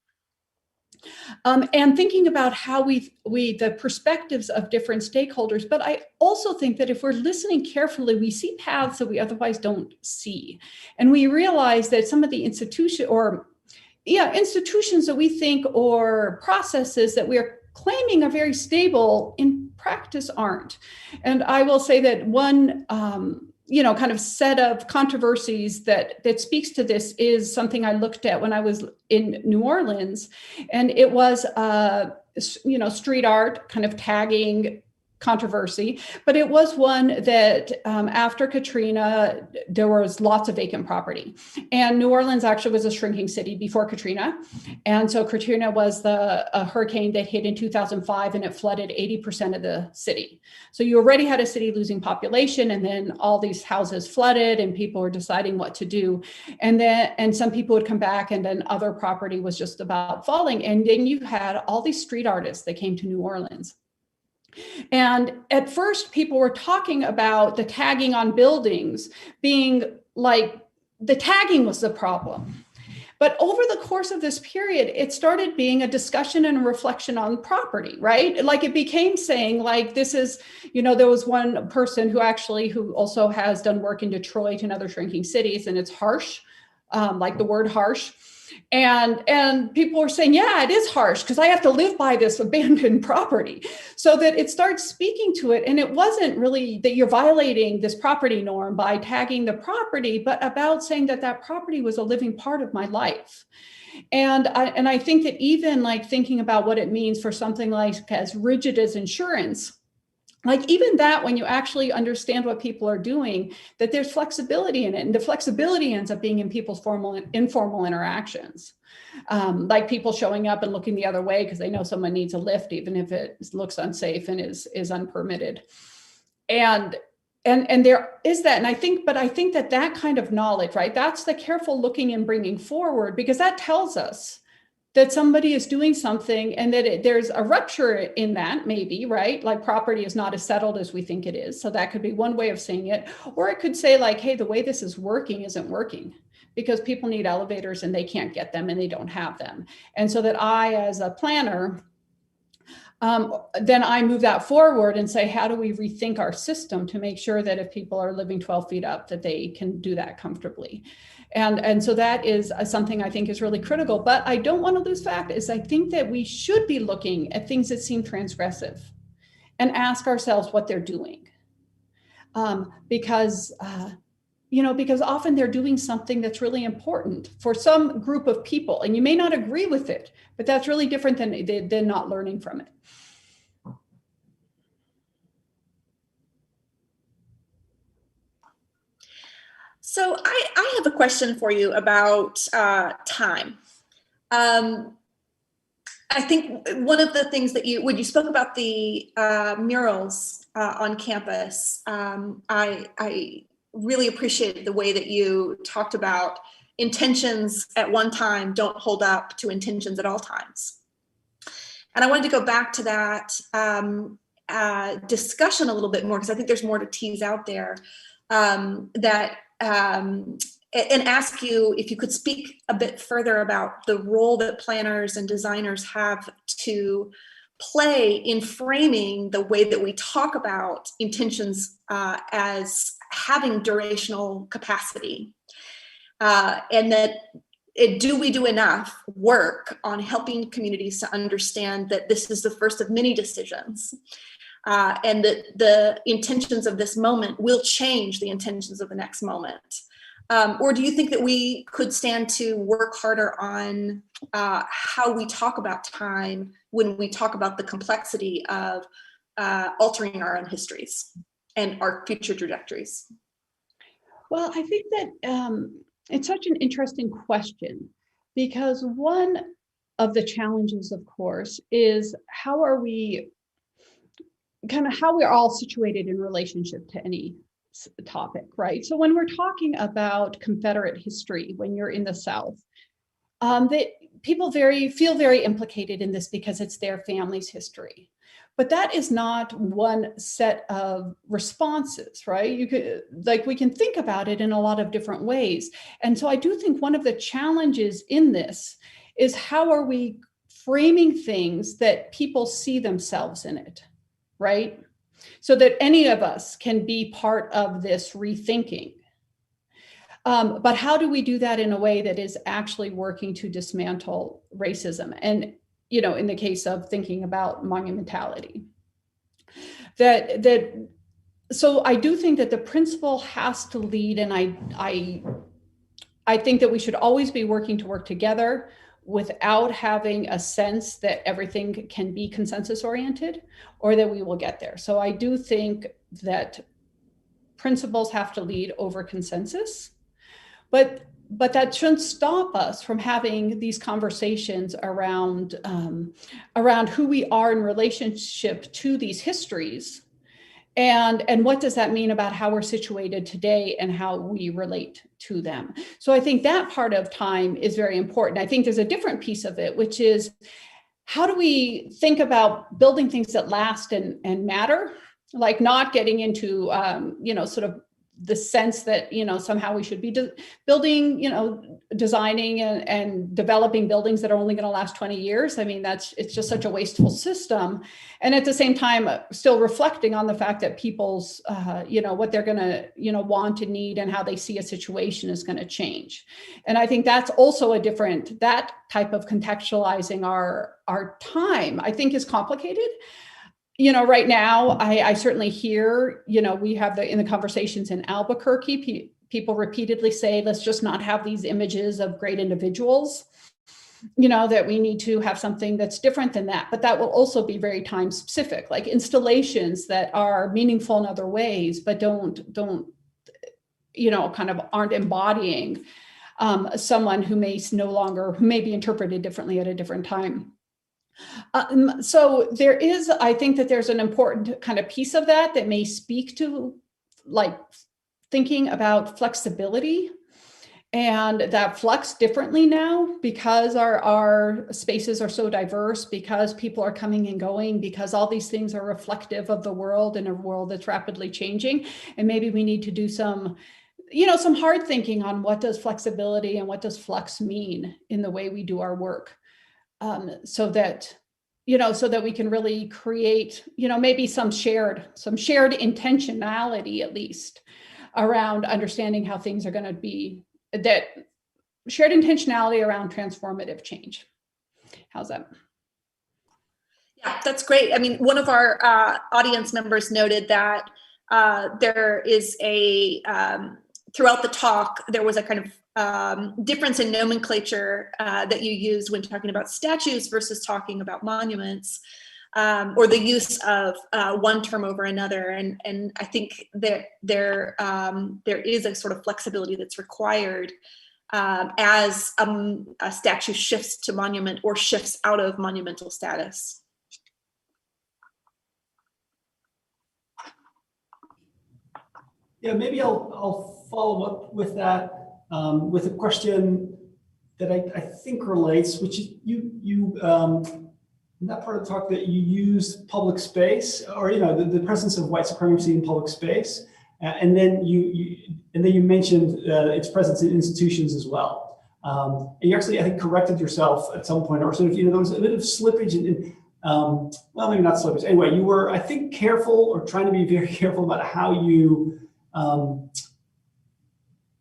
And thinking about how the perspectives of different stakeholders. But I also think that if we're listening carefully, we see paths that we otherwise don't see. And we realize that some of the institutions that we think, or processes that we are claiming are very stable, in practice aren't. And I will say that one kind of set of controversies that speaks to this is something I looked at when I was in New Orleans, and it was street art kind of tagging controversy, but it was one that after Katrina, there was lots of vacant property. And New Orleans actually was a shrinking city before Katrina. And so Katrina was a hurricane that hit in 2005, and it flooded 80% of the city. So you already had a city losing population, and then all these houses flooded and people were deciding what to do. And some people would come back, and then other property was just about falling. And then you had all these street artists that came to New Orleans. And at first, people were talking about the tagging on buildings being like the tagging was the problem. But over the course of this period, it started being a discussion and a reflection on property, right? Like it became saying like, this is, there was one person who also has done work in Detroit and other shrinking cities, and it's harsh, like the word harsh. And people were saying, yeah, it is harsh because I have to live by this abandoned property. So that it starts speaking to it. And it wasn't really that you're violating this property norm by tagging the property, but about saying that property was a living part of my life. And I think that even like thinking about what it means for something like as rigid as insurance, like even that, when you actually understand what people are doing, that there's flexibility in it, and the flexibility ends up being in people's formal and informal interactions. Like people showing up and looking the other way because they know someone needs a lift, even if it looks unsafe and is unpermitted. And there is that, and I think that kind of knowledge, right? That's the careful looking and bringing forward, because that tells us that somebody is doing something, and that there's a rupture in that, maybe, right? Like property is not as settled as we think it is. So that could be one way of saying it. Or it could say like, hey, the way this is working isn't working because people need elevators and they can't get them and they don't have them. And so that I, as a planner, then I move that forward and say, how do we rethink our system to make sure that if people are living 12 feet up, that they can do that comfortably? And so that is something I think is really critical. But I don't want to lose fact is I think that we should be looking at things that seem transgressive and ask ourselves what they're doing. Because often they're doing something that's really important for some group of people, and you may not agree with it, but that's really different than not learning from it. So I have a question for you about time. I think one of the things that when you spoke about the murals on campus, I really appreciated the way that you talked about intentions at one time don't hold up to intentions at all times. And I wanted to go back to that discussion a little bit more, because I think there's more to tease out there, and ask you if you could speak a bit further about the role that planners and designers have to play in framing the way that we talk about intentions as having durational capacity, and that do we do enough work on helping communities to understand that this is the first of many decisions, and that the intentions of this moment will change the intentions of the next moment? Or do you think that we could stand to work harder on how we talk about time when we talk about the complexity of altering our own histories and our future trajectories? Well, I think that it's such an interesting question, because one of the challenges, of course, is how we're all situated in relationship to any topic, right? So when we're talking about Confederate history, when you're in the South, that people feel very implicated in this because it's their family's history. But that is not one set of responses, right? We can think about it in a lot of different ways. And so I do think one of the challenges in this is how are we framing things that people see themselves in it, right? So that any of us can be part of this rethinking. But how do we do that in a way that is actually working to dismantle racism? And, in the case of thinking about monumentality, so I do think that the principle has to lead, and I think that we should always be working to work together without having a sense that everything can be consensus oriented or that we will get there. So I do think that principles have to lead over consensus, but that shouldn't stop us from having these conversations around who we are in relationship to these histories, and what does that mean about how we're situated today and how we relate to them. So I think that part of time is very important. I think there's a different piece of it, which is how do we think about building things that last and matter, like not getting into sort of the sense that somehow we should be building, designing and developing buildings that are only going to last 20 years. I mean, it's just such a wasteful system. And at the same time, still reflecting on the fact that people's, what they're going to, want and need and how they see a situation is going to change. And I think that's also that type of contextualizing our time, I think, is complicated. Right now, I certainly hear, we have in the conversations in Albuquerque, people repeatedly say, let's just not have these images of great individuals. that we need to have something that's different than that. But that will also be very time specific, like installations that are meaningful in other ways, but don't kind of aren't embodying someone who may be interpreted differently at a different time. So I think that there's an important kind of piece of that may speak to like thinking about flexibility, and that flux differently now because our spaces are so diverse, because people are coming and going, because all these things are reflective of the world in a world that's rapidly changing. And maybe we need to do some hard thinking on what does flexibility and what does flux mean in the way we do our work, so that we can really create, maybe some shared intentionality, at least around understanding how things are going to be, that shared intentionality around transformative change. How's that? Yeah, that's great. I mean, one of our audience members noted that there is throughout the talk, there was a kind of difference in nomenclature that you used when talking about statues versus talking about monuments, or the use of one term over another. And I think that there is a sort of flexibility that's required as a statue shifts to monument or shifts out of monumental status. Yeah, maybe I'll follow up with that with a question that I think relates, which is you in that part of the talk that you used public space, or the presence of white supremacy in public space, and then you mentioned its presence in institutions as well. And you actually, I think, corrected yourself at some point, or sort of, there was a bit of slippage in well, maybe not slippage. Anyway, you were, I think, careful, or trying to be very careful about how you.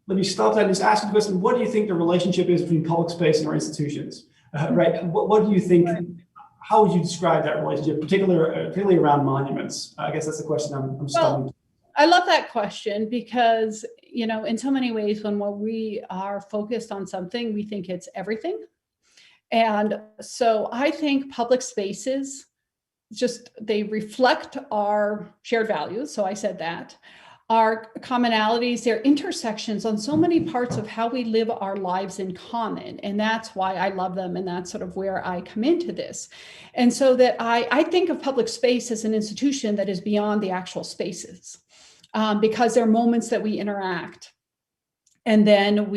Let me stop that and just ask you the question: what do you think the relationship is between public space and our institutions? Right? What do you think? How would you describe that relationship, particularly around monuments? I guess that's the question I'm studying. Well, I love that question because, in so many ways, when we are focused on something, we think it's everything. And so I think public spaces, they reflect our shared values. So I said that. Our commonalities, their intersections on so many parts of how we live our lives in common. And that's why I love them. And that's sort of where I come into this. And so that I think of public space as an institution that is beyond the actual spaces, because there are moments that we interact. And then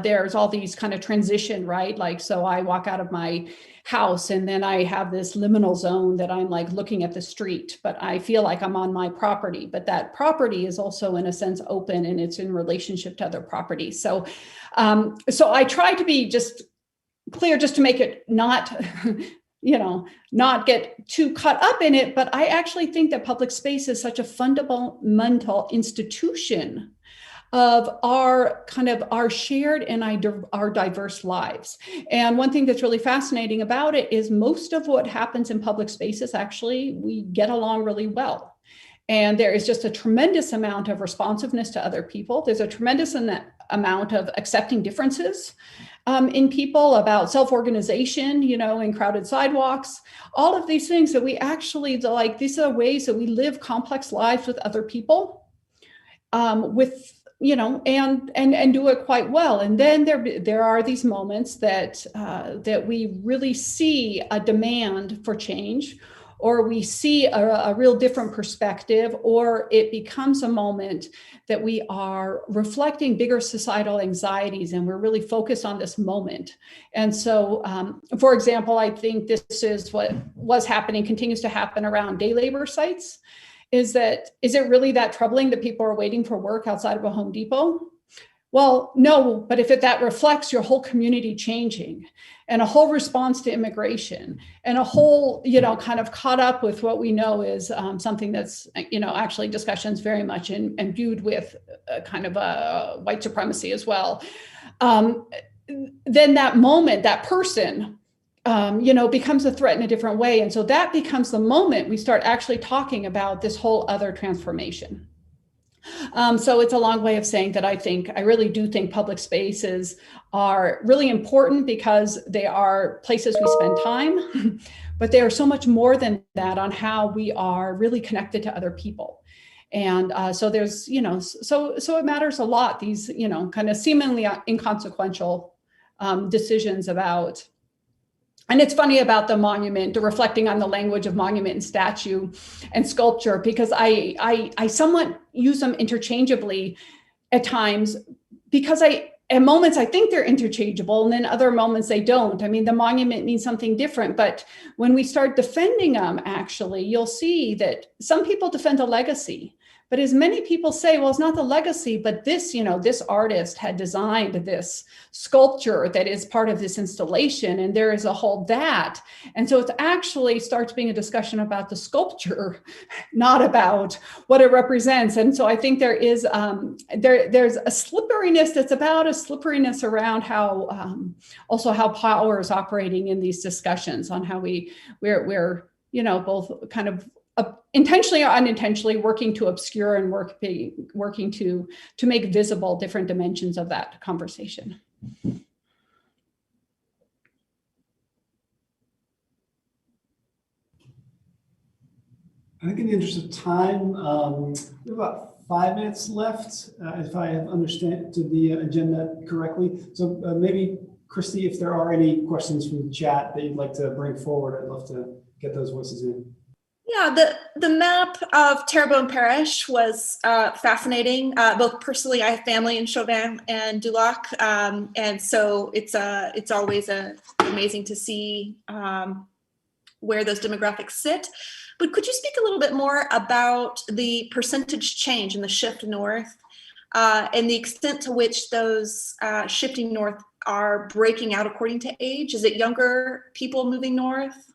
there's all these kind of transition, right? Like, so I walk out of my house and then I have this liminal zone that I'm like looking at the street, but I feel like I'm on my property, but that property is also in a sense open and it's in relationship to other properties. So I try to be just clear, just to make it not, not get too caught up in it, but I actually think that public space is such a fundamental institution of our shared and our diverse lives. And one thing that's really fascinating about it is most of what happens in public spaces, actually, we get along really well. And there is just a tremendous amount of responsiveness to other people. There's a tremendous amount of accepting differences in people, about self-organization, in crowded sidewalks, all of these things that we actually these are ways that we live complex lives with other people, and do it quite well. And then there are these moments that we really see a demand for change, or we see a real different perspective, or it becomes a moment that we are reflecting bigger societal anxieties and we're really focused on this moment. And so, for example, I think this is what was happening, continues to happen around day labor sites. Is it really that troubling that people are waiting for work outside of a Home Depot? Well, no, but if that reflects your whole community changing and a whole response to immigration and a whole, kind of caught up with what we know is something that's, actually discussions very much imbued with kind of white supremacy as well, then that moment, that person, becomes a threat in a different way. And so that becomes the moment we start actually talking about this whole other transformation. So it's a long way of saying that I really do think public spaces are really important because they are places we spend time, but they are so much more than that on how we are really connected to other people. And so there's, so it matters a lot, these, kind of seemingly inconsequential decisions about. And it's funny about the monument, reflecting on the language of monument and statue and sculpture, because I somewhat use them interchangeably at times, because at moments I think they're interchangeable, and then other moments they don't. I mean, the monument means something different, but when we start defending them, actually, you'll see that some people defend a legacy. But as many people say, well, it's not the legacy, but this, this artist had designed this sculpture that is part of this installation, and there is a whole that. And so it actually starts being a discussion about the sculpture, not about what it represents. And so I think there is, there's a slipperiness that's about a slipperiness around how, also how power is operating in these discussions on how we're both kind of intentionally or unintentionally working to obscure and working to make visible different dimensions of that conversation. I think in the interest of time, we have about 5 minutes left, if I have understood the agenda correctly. So maybe, Kristi, if there are any questions from the chat that you'd like to bring forward, I'd love to get those voices in. Yeah, the map of Terrebonne Parish was fascinating. Both personally, I have family in Chauvin and Dulac, and so it's always amazing to see where those demographics sit. But could you speak a little bit more about the percentage change in the shift north, and the extent to which those shifting north are breaking out according to age? Is it younger people moving north?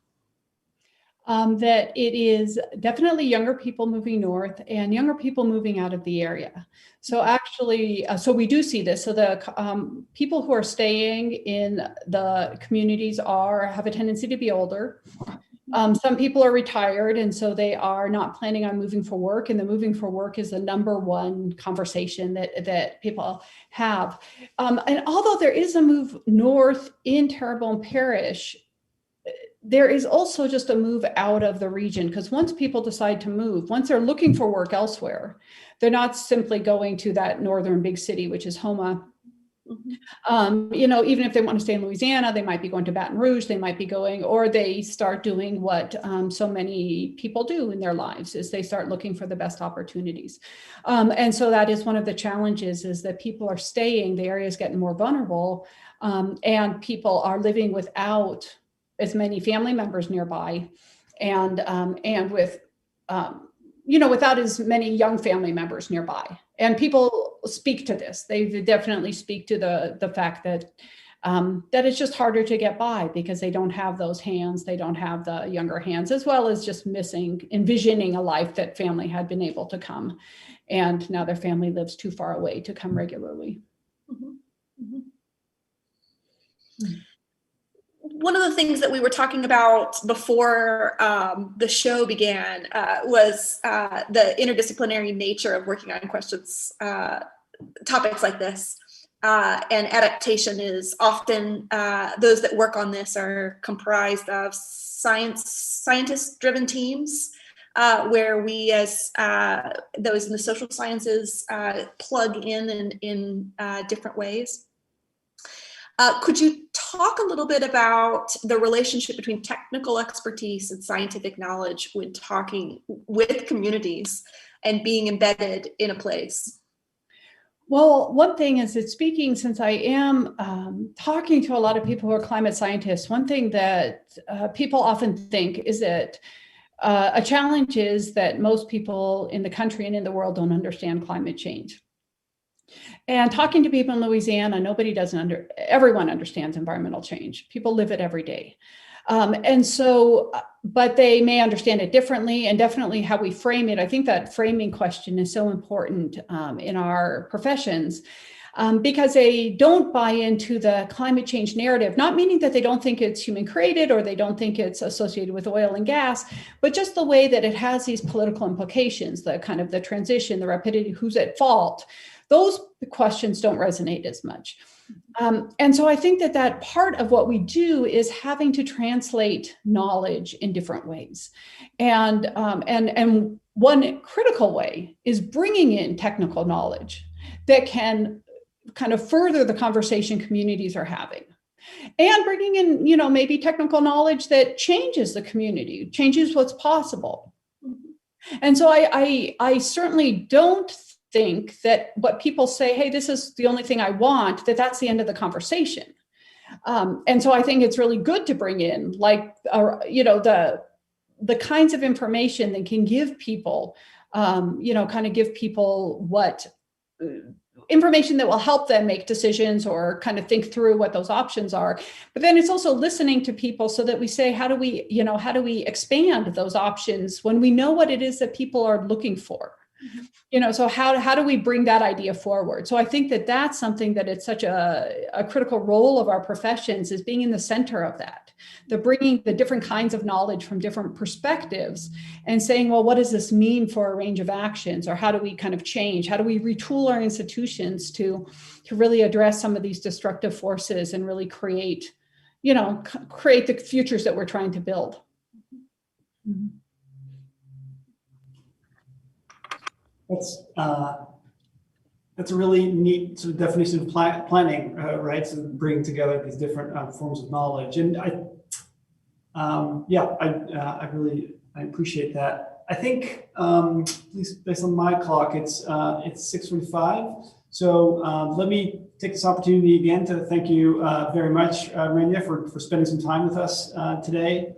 That it is definitely younger people moving north and younger people moving out of the area. So actually, so we do see this. So the people who are staying in the communities have a tendency to be older. Some people are retired, and so they are not planning on moving for work. And the moving for work is the number one conversation that people have. And although there is a move north in Terrebonne Parish, there is also just a move out of the region, because once people decide to move, once they're looking for work elsewhere, they're not simply going to that northern big city, which is Houma. Mm-hmm. Even if they want to stay in Louisiana, they might be going to Baton Rouge, they might be going, or they start doing what so many people do in their lives, is they start looking for the best opportunities. And so that is one of the challenges, is that people are staying, the area is getting more vulnerable, and people are living without as many family members nearby, and with, without as many young family members nearby. And people speak to this. They definitely speak to the fact that that it's just harder to get by because they don't have those hands. They don't have the younger hands, as well as just envisioning a life that family had been able to come. And now their family lives too far away to come regularly. Mm-hmm. Mm-hmm. One of the things that we were talking about before the show began was the interdisciplinary nature of working on questions, topics like this. And adaptation is often, those that work on this are comprised of scientist-driven teams, where we as those in the social sciences plug in different ways. Could you talk a little bit about the relationship between technical expertise and scientific knowledge when talking with communities and being embedded in a place? Well, one thing is that speaking, since I am talking to a lot of people who are climate scientists, one thing that people often think is that a challenge is that most people in the country and in the world don't understand climate change. And talking to people in Louisiana, everyone understands environmental change. People live it every day. And so, but they may understand it differently, and definitely how we frame it. I think that framing question is so important in our professions. because they don't buy into the climate change narrative, not meaning that they don't think it's human created or they don't think it's associated with oil and gas, but just the way that it has these political implications, the kind of the transition, the rapidity, who's at fault. Those questions don't resonate as much. And so I think that that part of what we do is having to translate knowledge in different ways. And one critical way is bringing in technical knowledge that can kind of further the conversation communities are having. And bringing in, you know, maybe technical knowledge that changes the community, changes what's possible. And so I certainly don't think that what people say, hey, this is the only thing I want, that's the end of the conversation. And so I think it's really good to bring in, like, you know, the kinds of information that can give people, you know, kind of give people what information that will help them make decisions or kind of think through what those options are. But then it's also listening to people so that we say, how do we expand those options when we know what it is that people are looking for? You know, so how do we bring that idea forward? So I think that that's something that it's such a critical role of our professions, is being in the center of that, the bringing the different kinds of knowledge from different perspectives and saying, well, what does this mean for a range of actions? Or how do we kind of change? How do we retool our institutions to really address some of these destructive forces and really create the futures that we're trying to build? Mm-hmm. That's a really neat sort of definition of planning, right? So bringing together these different forms of knowledge, and I really appreciate that. I think, at least based on my clock, it's 6:45. So let me take this opportunity again to thank you very much, Renia, for spending some time with us today.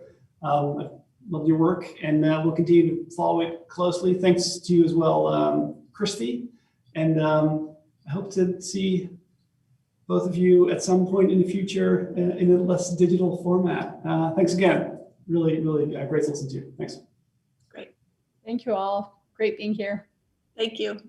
Love your work, and we'll continue to follow it closely. Thanks to you as well, Kristi, and I hope to see both of you at some point in the future in a less digital format. Thanks again. Really, really great to listen to you. Thanks. Great. Thank you all. Great being here. Thank you.